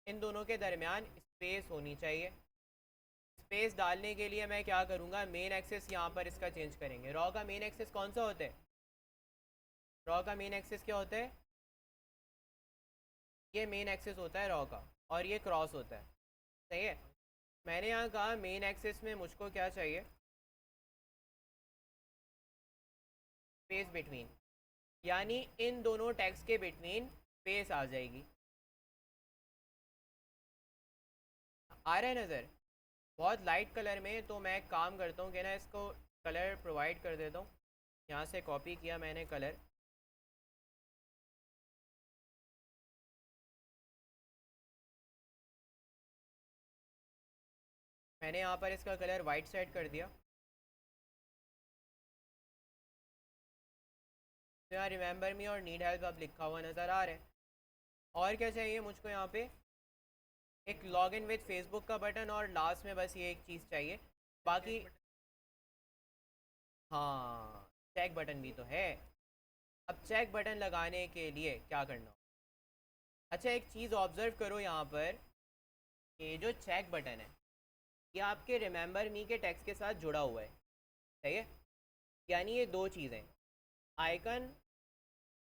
Speaker 1: इन दोनों के दरमियान स्पेस होनी चाहिए। स्पेस डालने के लिए मैं क्या करूँगा? मेन एक्सेस यहाँ पर इसका चेंज करेंगे। रॉ का मेन एक्सेस कौन सा होता है? रॉ का मेन एक्सेस क्या होता है? ये मेन एक्सेस होता है रॉ का, और ये क्रॉस होता है। सही है? मैंने यहाँ कहा मेन एक्सेस में मुझको क्या चाहिए? स्पेस बिटवीन, यानी इन दोनों टैग्स के बिटवीन स्पेस आ जाएगी। आ रहा है नज़र? बहुत लाइट कलर में। तो मैं एक काम करता हूँ कि ना इसको कलर प्रोवाइड कर देता हूँ। यहाँ से कॉपी किया मैंने कलर। मैंने यहाँ पर इसका कलर वाइट सेट कर दिया। तो यहाँ रिमेंबर मी और नीड हेल्प अब लिखा हुआ नज़र आ रहा है। और क्या चाहिए मुझको? यहाँ पे एक लॉग इन विद फेसबुक का बटन, और लास्ट में बस ये एक चीज़ चाहिए। बाकी हाँ, चेक बटन भी तो है। अब चेक बटन लगाने के लिए क्या करना हो? अच्छा, एक चीज़ ऑब्ज़र्व करो यहाँ पर, ये जो चेक बटन है ये आपके रिमेंबर मी के टेक्स्ट के साथ जुड़ा हुआ है। सही है, यानी ये दो चीज़ें आइकन।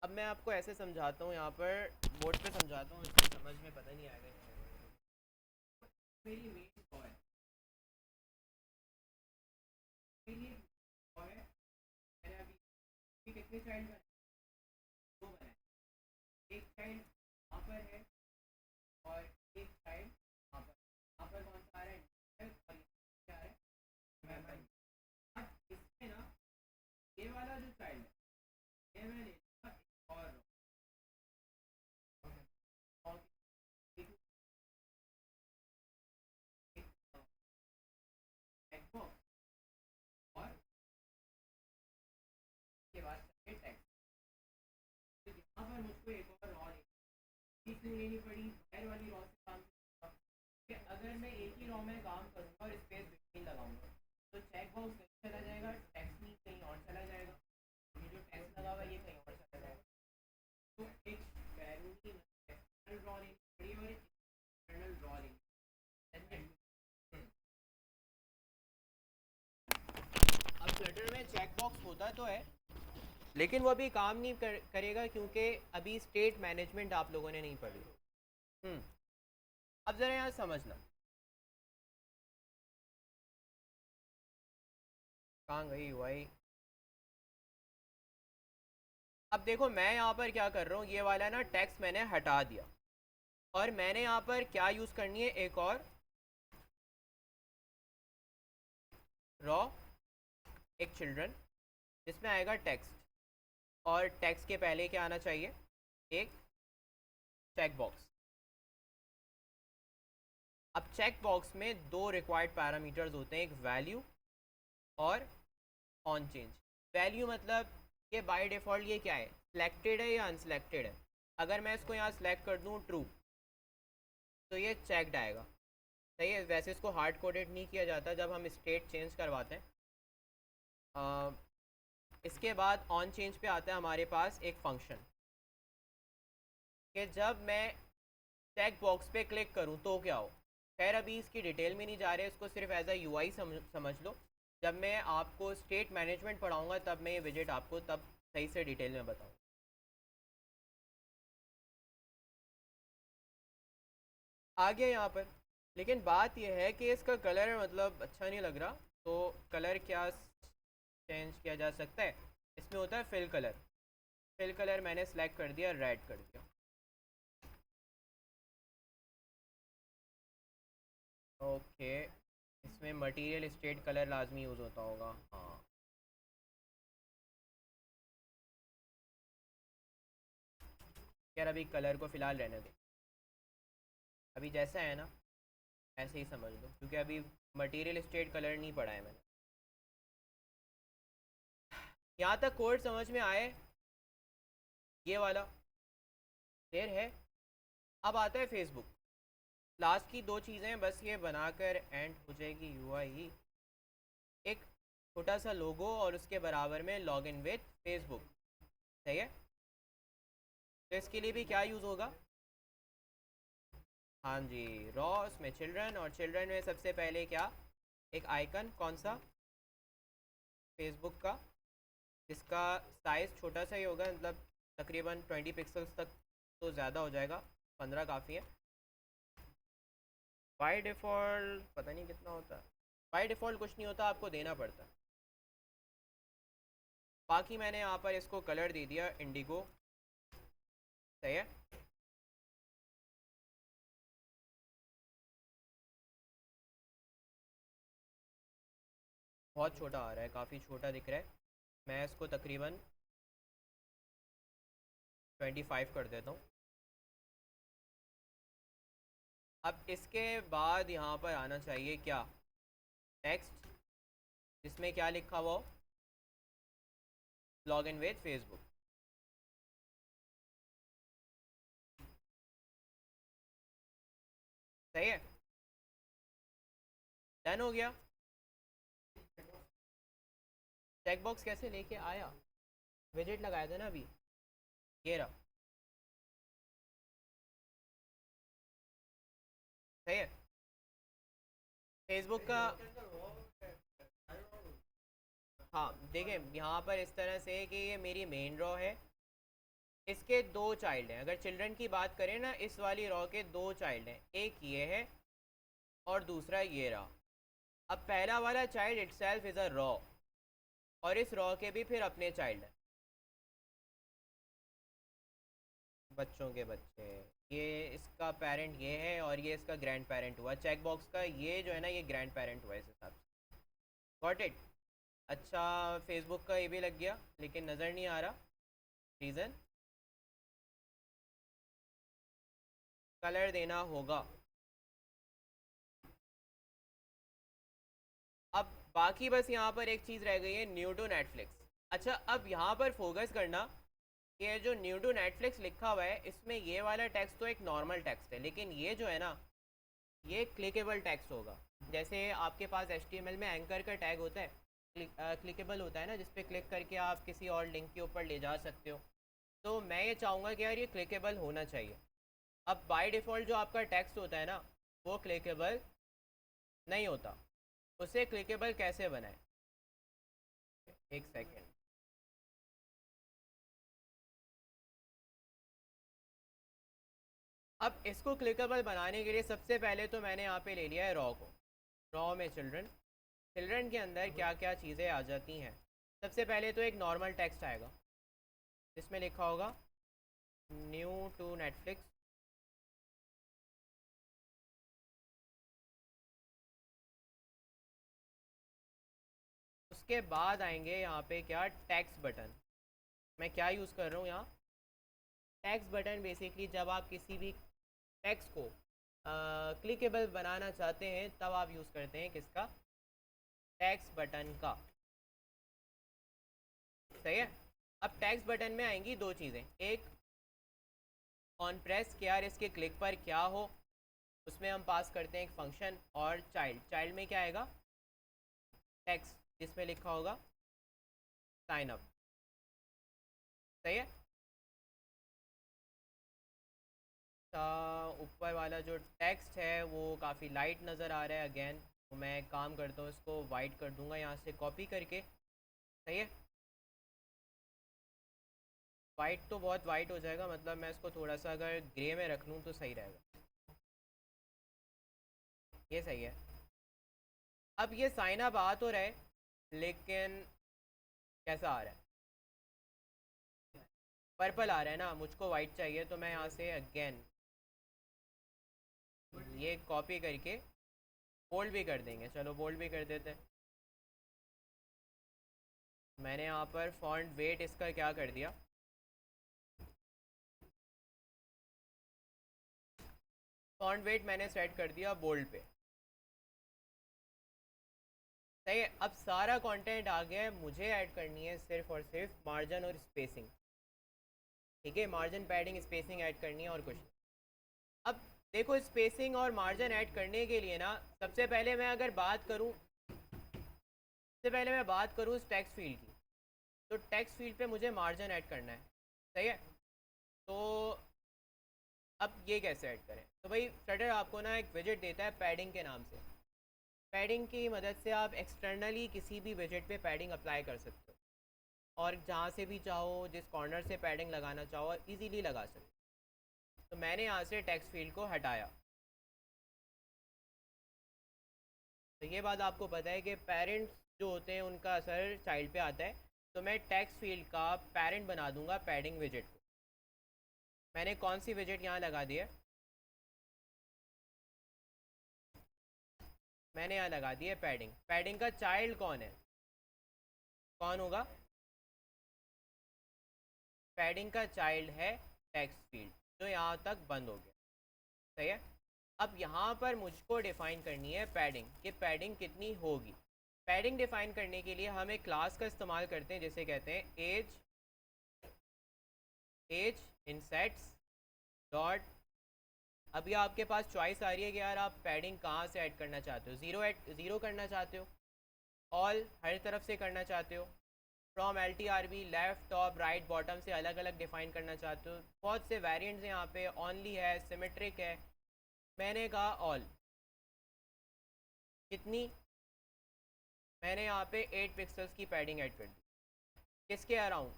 Speaker 1: अब मैं आपको ऐसे समझाता हूँ, यहाँ पर बोर्ड पे समझाता हूँ, इसको समझ में पता नहीं आएगा। मेरी मेन कॉ है, मेरी कॉ है, मैंने अभी कितने चाइल्ड बनाए, दो बनाए, एक चाइल्ड यहाँ पर है और एक चाइल्ड यहाँ पर कौन सा आ रहा है, और क्या आ रहा है, मेमोरी। अब इसमें ना ये वाला जो चाइल्ड है ये मैं लेता और और के बाद टेक्स्ट, तो यहाँ पर मुझको एक और रॉ लेनी पड़ी, पैर वाली रॉ से काम कि अगर मैं एक ही रॉ में काम करूँगा और स्पेस बिटवीन लगाऊंगा तो चेक बॉक्स कहीं चला जाएगा, टेक्स्ट नहीं कहीं और चला जाएगा, ये जो टेक्स्ट लगा हुआ है ये कहीं और चला जाएगा। तो एक वैल्यू की एक्सटर्नल ड्रॉ लेनी पड़ी और एक इंटरनल ड्रॉ लेनी पड़ी। अब फ्लटर में चेक बॉक्स होता तो है लेकिन वो अभी काम नहीं करेगा क्योंकि अभी स्टेट मैनेजमेंट आप लोगों ने नहीं पढ़ी। अब ज़रा यहाँ समझना, कहाँ गई वाई। अब देखो मैं यहाँ पर क्या कर रहा हूँ, ये वाला ना टेक्स्ट मैंने हटा दिया और मैंने यहाँ पर क्या यूज़ करनी है, एक और रॉ, एक चिल्ड्रन जिसमें आएगा टेक्स्ट, और टेक्स्ट के पहले क्या आना चाहिए, एक चेक बॉक्स। अब चेक बॉक्स में दो रिक्वायर्ड पैरामीटर्स होते हैं, एक वैल्यू और ऑन चेंज। वैल्यू मतलब ये बाय डिफ़ॉल्ट ये क्या है, सिलेक्टेड है या अनसिलेक्टेड है। अगर मैं इसको यहाँ सिलेक्ट कर दूँ ट्रू तो ये चेकड आएगा, सही है। वैसे इसको हार्ड कोडेड नहीं किया जाता जब हम स्टेट चेंज करवाते हैं। इसके बाद ऑन चेंज पे आता है हमारे पास एक फंक्शन कि जब मैं चेक बॉक्स पे क्लिक करूं तो क्या हो। खैर अभी इसकी डिटेल में नहीं जा रहे, इसको सिर्फ एज अ यूआई समझ लो। जब मैं आपको स्टेट मैनेजमेंट पढ़ाऊंगा तब मैं ये विजेट आपको तब सही से डिटेल में बताऊँ। आ गया यहाँ पर, लेकिन बात यह है कि इसका कलर मतलब अच्छा नहीं लग रहा, तो कलर क्या चेंज किया जा सकता है। इसमें होता है फिल कलर, फिल कलर मैंने सेलेक्ट कर दिया, रेड कर दिया। ओके, इसमें मटेरियल स्टेट कलर लाजमी यूज़ होता होगा, हाँ। यार अभी कलर को फ़िलहाल रहने दें, अभी जैसा है ना ऐसे ही समझ लो, क्योंकि अभी मटेरियल स्टेट कलर नहीं पढ़ा है मैंने। यहाँ तक कोड समझ में आए, ये वाला देर है। अब आता है फेसबुक, लास्ट की दो चीज़ें बस ये बनाकर एंड हो जाएगी यूआई। एक छोटा सा लोगो और उसके बराबर में लॉग इन विथ फेसबुक, सही है। तो इसके लिए भी क्या यूज़ होगा, हाँ जी, रॉ उसमें चिल्ड्रन, और चिल्ड्रन में सबसे पहले क्या, एक आइकन, कौन सा, फेसबुक का, जिसका साइज़ छोटा सा ही होगा, मतलब तकरीबन 20 पिक्सल्स तक तो ज़्यादा हो जाएगा, 15 काफ़ी है। बाय डिफ़ॉल्ट पता नहीं कितना होता है, बाय डिफ़ॉल्ट कुछ नहीं होता, आपको देना पड़ता है। बाकी मैंने यहाँ पर इसको कलर दे दिया इंडिगो, सही है। बहुत छोटा आ रहा है, काफ़ी छोटा दिख रहा है, मैं इसको तकरीबन 25 कर देता हूँ। अब इसके बाद यहाँ पर आना चाहिए क्या, टेक्स्ट, जिसमें क्या लिखा हुआ हो, लॉग इन विद फेसबुक, सही है। डन हो गया। चेक बॉक्स कैसे लेके आया, विजेट लगाया था ना अभी, ये रहा, सही है। फेसबुक का, हाँ देखें यहाँ पर इस तरह से कि ये मेरी मेन रॉ है, इसके दो चाइल्ड हैं। अगर चिल्ड्रन की बात करें ना, इस वाली रॉ के दो चाइल्ड हैं, एक ये है और दूसरा ये रहा। अब पहला वाला child itself is a raw, और इस रॉ के भी फिर अपने चाइल्ड हैं, बच्चों के बच्चे। ये इसका पेरेंट ये है और ये इसका ग्रैंड पेरेंट हुआ। चेक बॉक्स का ये जो है ना, ये ग्रैंड पेरेंट हुआ इस हिसाब से। Got it. अच्छा, फेसबुक का ये भी लग गया लेकिन नज़र नहीं आ रहा रीज़न। कलर देना होगा। अब बाकी बस यहाँ पर एक चीज़ रह गई है, न्यू टू नेटफ्लिक्स। अच्छा, अब यहाँ पर फोकस करना कि ये जो न्यू टू नेटफ्लिक्स लिखा हुआ है, इसमें ये वाला टेक्स्ट तो एक नॉर्मल टेक्स्ट है, लेकिन ये जो है ना, ये क्लिकेबल टेक्स्ट होगा। जैसे आपके पास HTML में एंकर का टैग होता है, क्लिकेबल होता है ना, जिस पे क्लिक करके आप किसी और लिंक के ऊपर ले जा सकते हो। तो मैं ये चाहूँगा कि यार ये क्लिकेबल होना चाहिए। अब बाय डिफ़ॉल्ट जो आपका टेक्स्ट होता है ना, वो क्लिकेबल नहीं होता। उसे क्लिकेबल कैसे बनाएं? एक सेकेंड। अब इसको क्लिकेबल बनाने के लिए सबसे पहले तो मैंने यहाँ पे ले लिया है रॉ को। रॉ में चिल्ड्रन, चिल्ड्रन के अंदर क्या क्या चीज़ें आ जाती हैं। सबसे पहले तो एक नॉर्मल टेक्स्ट आएगा जिसमें लिखा होगा न्यू टू नेटफ्लिक्स। उसके बाद आएंगे यहाँ पे क्या, टेक्स्ट बटन। मैं क्या यूज़ कर रहा हूँ यहाँ, टेक्स्ट बटन। बेसिकली जब आप किसी भी टेक्स्ट को क्लिकेबल बनाना चाहते हैं, तब आप यूज़ करते हैं किसका, टेक्स्ट बटन का। सही है। अब टेक्स्ट बटन में आएंगी दो चीज़ें, एक ऑन प्रेस के, यार इसके क्लिक पर क्या हो, उसमें हम पास करते हैं एक फंक्शन। और चाइल्ड, चाइल्ड में क्या आएगा, टेक्स्ट जिसमें लिखा होगा साइन अप। सही है। ऊपर वाला जो टेक्स्ट है वो काफ़ी लाइट नज़र आ रहा है अगेन, तो मैं एक काम करता हूँ, इसको वाइट कर दूंगा यहाँ से कॉपी करके। सही है। वाइट तो बहुत वाइट हो जाएगा, मतलब मैं इसको थोड़ा सा अगर ग्रे में रख लूँ तो सही रहेगा। ये सही है। अब ये साइन अप आ तो रहा है, लेकिन कैसा आ रहा है, पर्पल आ रहा है ना, मुझको वाइट चाहिए। तो मैं यहाँ से अगेन ये कॉपी करके बोल्ड भी कर देंगे, चलो बोल्ड भी कर देते हैं। मैंने यहाँ पर फॉन्ट वेट इसका क्या कर दिया, फॉन्ट वेट मैंने सेट कर दिया बोल्ड पे। सही है। अब सारा कंटेंट आ गया है, मुझे ऐड करनी है सिर्फ और सिर्फ मार्जिन और स्पेसिंग। ठीक है, मार्जिन, पैडिंग, स्पेसिंग ऐड करनी है और कुछ नहीं। अब देखो, स्पेसिंग और मार्जिन ऐड करने के लिए ना, सबसे पहले मैं अगर बात करूँ, सबसे पहले मैं बात करूँ इस टेक्स्ट फील्ड की, तो टेक्स्ट फील्ड पे मुझे मार्जिन ऐड करना है। सही है। तो अब ये कैसे ऐड करें, तो भाई फ्लटर आपको ना एक विजेट देता है पैडिंग के नाम से। पैडिंग की मदद से आप एक्सटर्नली किसी भी विजेट पे पैडिंग अप्लाई कर सकते हो, और जहाँ से भी चाहो, जिस कॉर्नर से पैडिंग लगाना चाहो, इजीली लगा सकते हो। तो मैंने यहाँ से टेक्स्ट फील्ड को हटाया। तो ये बात आपको पता है कि पेरेंट्स जो होते हैं उनका असर चाइल्ड पे आता है। तो मैं टेक्स्ट फील्ड का पेरेंट बना दूंगा पैडिंग विजेट को। मैंने कौन सी विजेट यहाँ लगा दी है, मैंने यहाँ लगा दी है पैडिंग। पैडिंग का चाइल्ड कौन है, कौन होगा, पैडिंग का चाइल्ड है टेक्स्ट फील्ड, जो यहाँ तक बंद हो गया। सही है। अब यहाँ पर मुझको डिफाइन करनी है पैडिंग, कि पैडिंग कितनी होगी। पैडिंग डिफाइन करने के लिए हम एक क्लास का इस्तेमाल करते हैं जिसे कहते हैं as, as in sets dot. अभी आपके पास चॉइस आ रही है कि यार आप पैडिंग कहाँ से ऐड करना चाहते हो, ज़ीरो करना चाहते हो, ऑल हर तरफ से करना चाहते हो, from LTRB, left, top, right, bottom से अलग अलग डिफाइन करना चाहते हो। बहुत से वेरिएंट्स हैं यहाँ पे, ऑनली है, सिमेट्रिक है। मैंने कहा ऑल। कितनी, मैंने यहाँ पे 8 पिक्सल्स की पैडिंग ऐड कर दी। किसके अराउंड?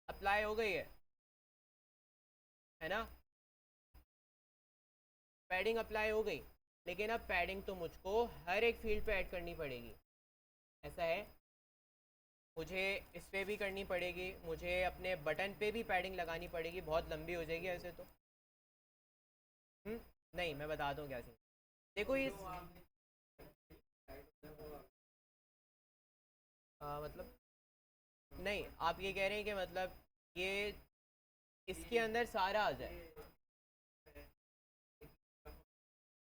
Speaker 1: अप्लाई हो गई है ना? पैडिंग अप्लाई हो गई, लेकिन अब पैडिंग तो मुझको हर एक फील्ड पे ऐड करनी पड़ेगी। ऐसा है, मुझे इस पे भी करनी पड़ेगी, मुझे अपने बटन पे भी पैडिंग लगानी पड़ेगी। बहुत लंबी हो जाएगी ऐसे तो। नहीं, मैं बताता हूँ क्या सीन। देखो ये मतलब, नहीं आप ये कह रहे हैं कि मतलब ये इसके अंदर सारा आ जाए।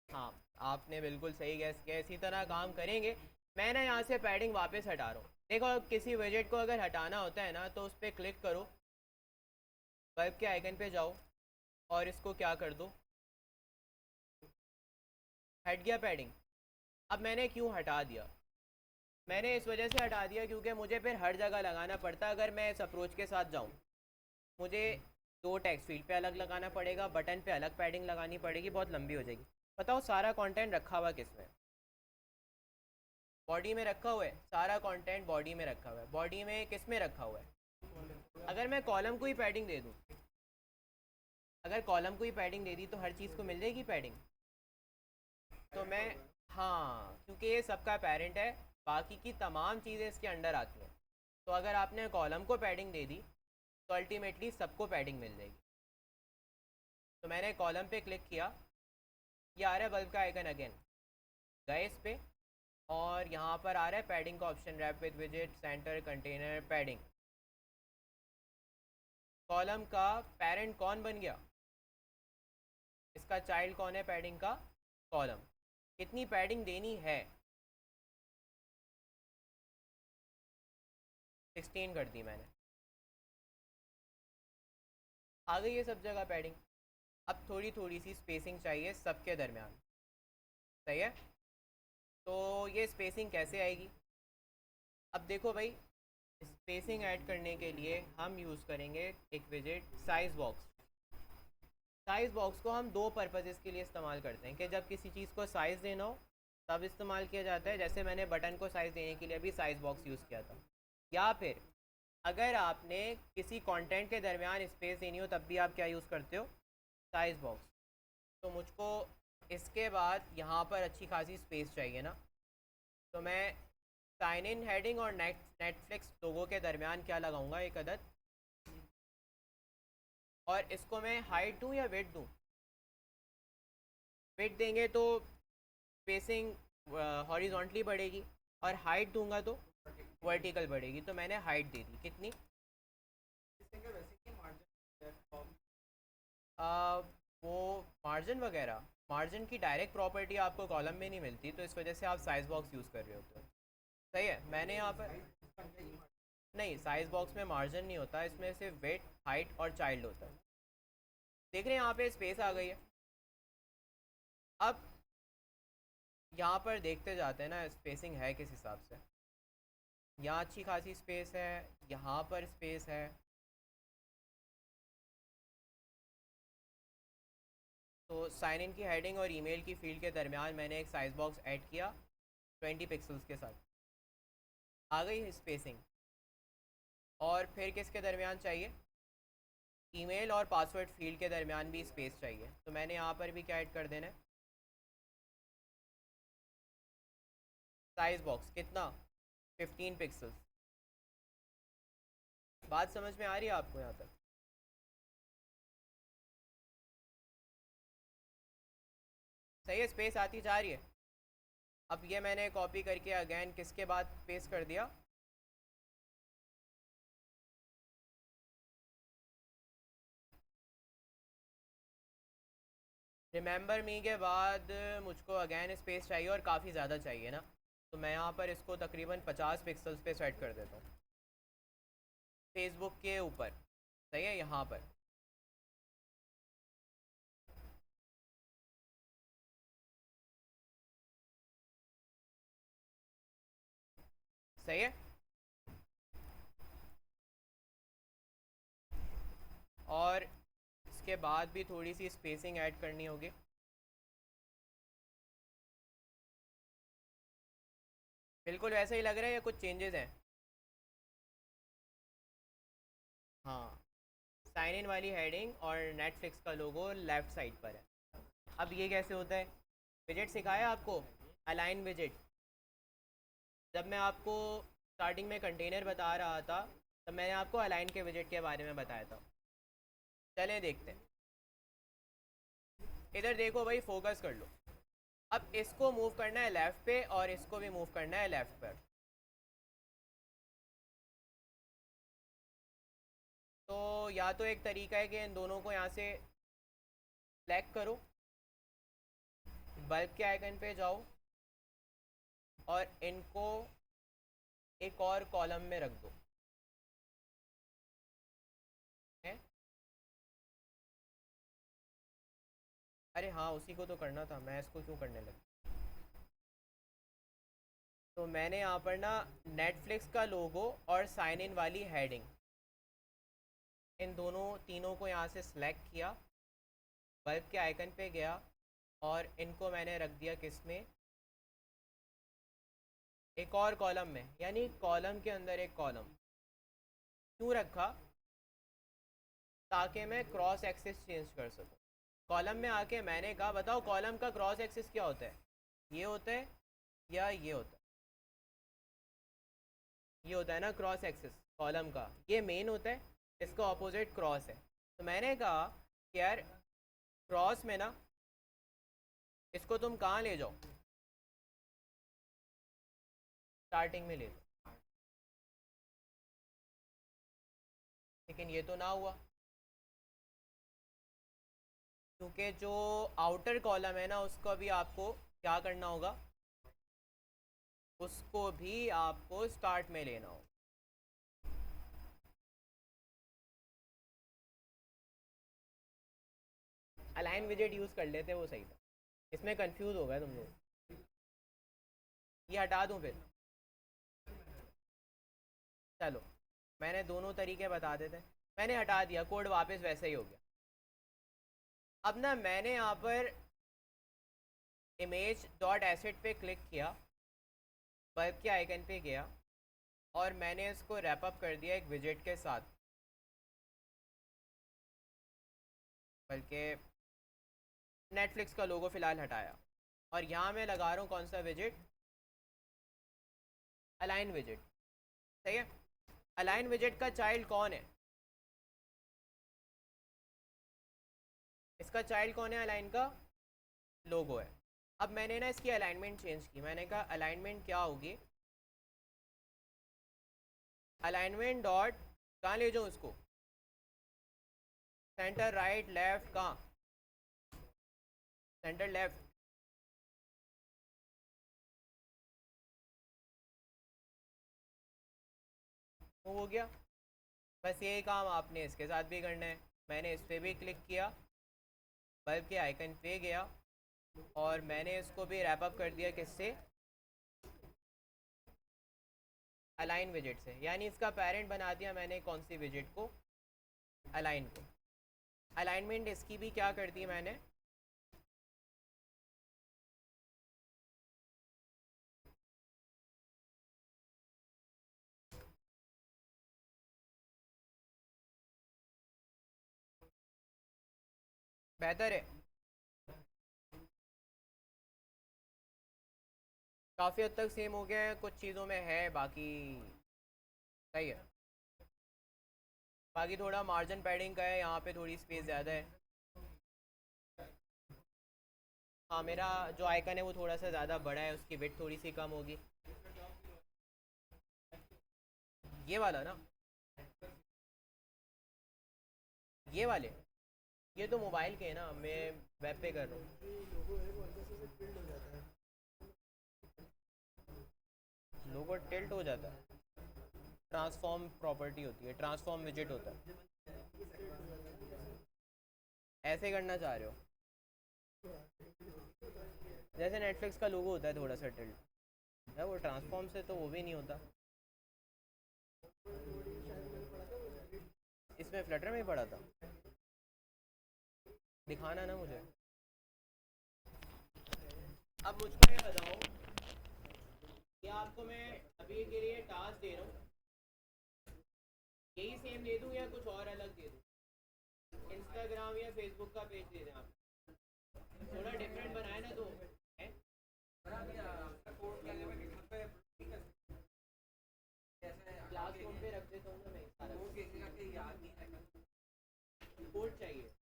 Speaker 1: हाँ, आपने बिल्कुल सही गैस किया, इसी तरह काम करेंगे। मैं ना यहाँ से पैडिंग वापस हटा रहा हूँ। देखो, अब किसी विजेट को अगर हटाना होता है ना, तो उस पर क्लिक करो, बल्ब के आइकन पे जाओ और इसको क्या कर दो, हट गया पैडिंग। अब मैंने क्यों हटा दिया? मैंने इस वजह से हटा दिया क्योंकि मुझे फिर हर जगह लगाना पड़ता। अगर मैं इस अप्रोच के साथ जाऊँ, मुझे दो टेक्स्ट फील्ड पे अलग लगाना पड़ेगा, बटन पे अलग पैडिंग लगानी पड़ेगी, बहुत लंबी हो जाएगी। बताओ सारा कंटेंट रखा हुआ किस में? बॉडी में रखा हुआ है। सारा कंटेंट बॉडी में रखा हुआ है। बॉडी में किस में रखा हुआ है? अगर मैं कॉलम को ही पैडिंग दे दूँ, अगर कॉलम को ही पैडिंग दे दी तो हर चीज़ को मिल जाएगी पैडिंग। तो मैं, हाँ, क्योंकि ये सबका पेरेंट है, बाकी की तमाम चीज़ें इसके अंडर आती हैं। तो अगर आपने कॉलम को पैडिंग दे दी तो अल्टीमेटली सबको पैडिंग मिल जाएगी। तो मैंने कॉलम पे क्लिक किया, ये आ रहा है बल्ब का आइकन अगेन, गए इस पे, और यहाँ पर आ रहा है पैडिंग का ऑप्शन, रैप विद विजेट सेंटर कंटेनर पैडिंग। कॉलम का पेरेंट कौन बन गया? इसका चाइल्ड कौन है पैडिंग का? कॉलम। कितनी पैडिंग देनी है? 16 कर दी मैंने। आ गई है सब जगह पैडिंग। अब थोड़ी थोड़ी सी स्पेसिंग चाहिए सबके दरमियान। सही है, तो ये स्पेसिंग कैसे आएगी? अब देखो भाई, स्पेसिंग ऐड करने के लिए हम यूज़ करेंगे एक विजेट साइज़ बॉक्स। साइज़ बॉक्स को हम दो पर्पसेस के लिए इस्तेमाल करते हैं, कि जब किसी चीज़ को साइज़ देना हो तब इस्तेमाल किया जाता है, जैसे मैंने बटन को साइज़ देने के लिए भी साइज़ बॉक्स यूज़ किया था। या फिर अगर आपने किसी कंटेंट के दरमियान स्पेस देनी हो तब भी आप क्या यूज़ करते हो? Size box. तो मुझको इसके बाद यहाँ पर अच्छी खासी स्पेस चाहिए ना, तो मैं साइन इन हेडिंग और नेटफ्लिक्स लोगों के दरमियान क्या लगाऊंगा, एक अदद, और इसको मैं हाइट दूँ या वेट दूँ? वेट देंगे तो स्पेसिंग हॉरिजॉन्टली बढ़ेगी, और हाइट दूंगा तो वर्टिकल बढ़ेगी। तो मैंने हाइट दे दी, कितनी? आ, वो मार्जिन वगैरह, मार्जिन की डायरेक्ट प्रॉपर्टी आपको कॉलम में नहीं मिलती, तो इस वजह से आप साइज़ बॉक्स यूज़ कर रहे होते हो। सही है, मैंने यहाँ पर, नहीं, साइज़ बॉक्स में मार्जिन नहीं होता, इसमें सिर्फ वेट, हाइट और चाइल्ड होता है। देख रहे हैं यहाँ पे स्पेस आ गई है। अब यहाँ पर देखते जाते हैं ना स्पेसिंग है किस हिसाब से। यहाँ अच्छी खासी स्पेस है, यहाँ पर स्पेस है। तो साइन इन की हेडिंग और ईमेल की फील्ड के दरमियान मैंने एक साइज़ बॉक्स ऐड किया 20 पिक्सल्स के साथ। आ गई है स्पेसिंग। और फिर किसके दरमियान चाहिए? ईमेल और पासवर्ड फील्ड के दरमियान भी स्पेस चाहिए, तो मैंने यहाँ पर भी क्या ऐड कर देना है? साइज़ बॉक्स कितना? 15 पिक्सल्स। बात समझ में आ रही है आपको यहाँ तक? सही है, स्पेस आती जा रही है। अब ये मैंने कॉपी करके अगेन किसके बाद पेस्ट कर दिया? रिमेंबर मी के बाद मुझको अगेन स्पेस चाहिए, और काफ़ी ज़्यादा चाहिए ना, तो मैं यहाँ पर इसको तकरीबन 50 पिक्सल्स पे सेट कर देता हूँ, फेसबुक के ऊपर। सही है, यहाँ पर। सही है, और इसके बाद भी थोड़ी सी स्पेसिंग ऐड करनी होगी। बिल्कुल वैसे ही लग रहा है या कुछ चेंजेस हैं? हाँ, साइन इन वाली हेडिंग और नेटफ्लिक्स का लोगो लेफ्ट साइड पर है। अब ये कैसे होता है? विजेट सिखाया आपको, अलाइन विजेट। जब मैं आपको स्टार्टिंग में कंटेनर बता रहा था तब मैंने आपको अलाइन के विजेट के बारे में बताया था। चलें देखते हैं। इधर देखो भाई, फोकस कर लो। अब इसको मूव करना है लेफ़्ट पे और इसको भी मूव करना है लेफ़्ट पर। तो या तो एक तरीका है कि इन दोनों को यहाँ से सेलेक्ट करो, बल्ब के आइकन पे जाओ और इनको एक और कॉलम में रख दो है? अरे हाँ, उसी को तो करना था, मैं इसको क्यों करने लगा। तो मैंने यहाँ पर ना नेटफ्लिक्स का लोगो और साइन इन वाली हेडिंग, इन दोनों तीनों को यहाँ से सिलेक्ट किया, बल्ब के आइकन पे गया और इनको मैंने रख दिया किस में, एक और कॉलम में, यानी कॉलम के अंदर एक कॉलम। क्यों रखा? ताकि मैं क्रॉस एक्सिस चेंज कर सकूँ। कॉलम में आके मैंने कहा बताओ कॉलम का क्रॉस एक्सिस क्या होता है? ये होता है या ये होता है? ये होता है ना क्रॉस एक्सिस कॉलम का, ये मेन होता है, इसका ऑपोजिट क्रॉस है। तो मैंने कहा कि यार क्रॉस में ना इसको तुम कहाँ ले जाओ, स्टार्टिंग में ले जाओ। लेकिन ये तो ना हुआ, क्योंकि जो आउटर कॉलम है ना उसको भी आपको क्या करना होगा, उसको भी आपको स्टार्ट में लेना होगा। अलाइन विजेट यूज़ कर लेते, वो सही था। इसमें कंफ्यूज हो गए तुम लोग। ये हटा दूँ फिर? चलो, मैंने दोनों तरीके बता देते। मैंने हटा दिया, कोड वापस वैसे ही हो गया। अब ना मैंने यहाँ पर इमेज डॉट एसेट पे क्लिक किया, बल्ब के आइकन पे गया और मैंने इसको रैप अप कर दिया एक विजेट के साथ। बल्कि नेटफ्लिक्स का लोगो फ़िलहाल हटाया और यहाँ मैं लगा रहा हूँ कौन सा विजेट, अलाइन विजेट। सही है। अलाइन विजेट का चाइल्ड कौन है? इसका चाइल्ड कौन है अलाइन का? लोगो है। अब मैंने ना इसकी अलाइनमेंट चेंज की, मैंने कहा अलाइनमेंट क्या होगी, अलाइनमेंट डॉट, कहाँ ले जाऊँ इसको, सेंटर राइट लेफ्ट, कहाँ, सेंटर लेफ्ट। हो गया। बस यही काम आपने इसके साथ भी करना है। मैंने इस पर भी क्लिक किया, बल्ब के आइकन पे गया और मैंने इसको भी रैप अप कर दिया किससे, अलाइन विजेट से। यानी इसका पेरेंट बना दिया मैंने कौन सी विजेट को, अलाइन को। अलाइनमेंट इसकी भी क्या कर दी मैंने, बेहतर है। काफ़ी हद तक सेम हो गया है, कुछ चीज़ों में है बाकी सही है। बाकी थोड़ा मार्जिन पैडिंग का है, यहाँ पे थोड़ी स्पेस ज़्यादा है। हाँ, मेरा जो आइकन है वो थोड़ा सा ज़्यादा बड़ा है, उसकी विड्थ थोड़ी सी कम होगी। ये वाला ना, ये वाले, ये तो मोबाइल के है ना, मैं वेब पे कर रहा हूँ। लोगो टिल्ट हो जाता है, ट्रांसफॉर्म प्रॉपर्टी होती है, ट्रांसफॉर्म विजेट होता है। ऐसे करना चाह रहे हो? जैसे नेटफ्लिक्स का लोगो होता है थोड़ा सा टिल्ट है, वो ट्रांसफॉर्म से तो वो भी नहीं होता। इसमें फ्लटर में ही पड़ा था, दिखाना ना मुझे। अब मुझको ये बताओ, ये आपको मैं अभी के लिए टास्क दे रहा हूँ, यही सेम दे दूँ या कुछ और अलग दे दूँ? इंस्टाग्राम या फेसबुक का पेज दे दें आप, थोड़ा डिफरेंट बनाए ना तो है। क्लासरूम पे रख देता हूँ ना मैं सारा कोड चाहिए।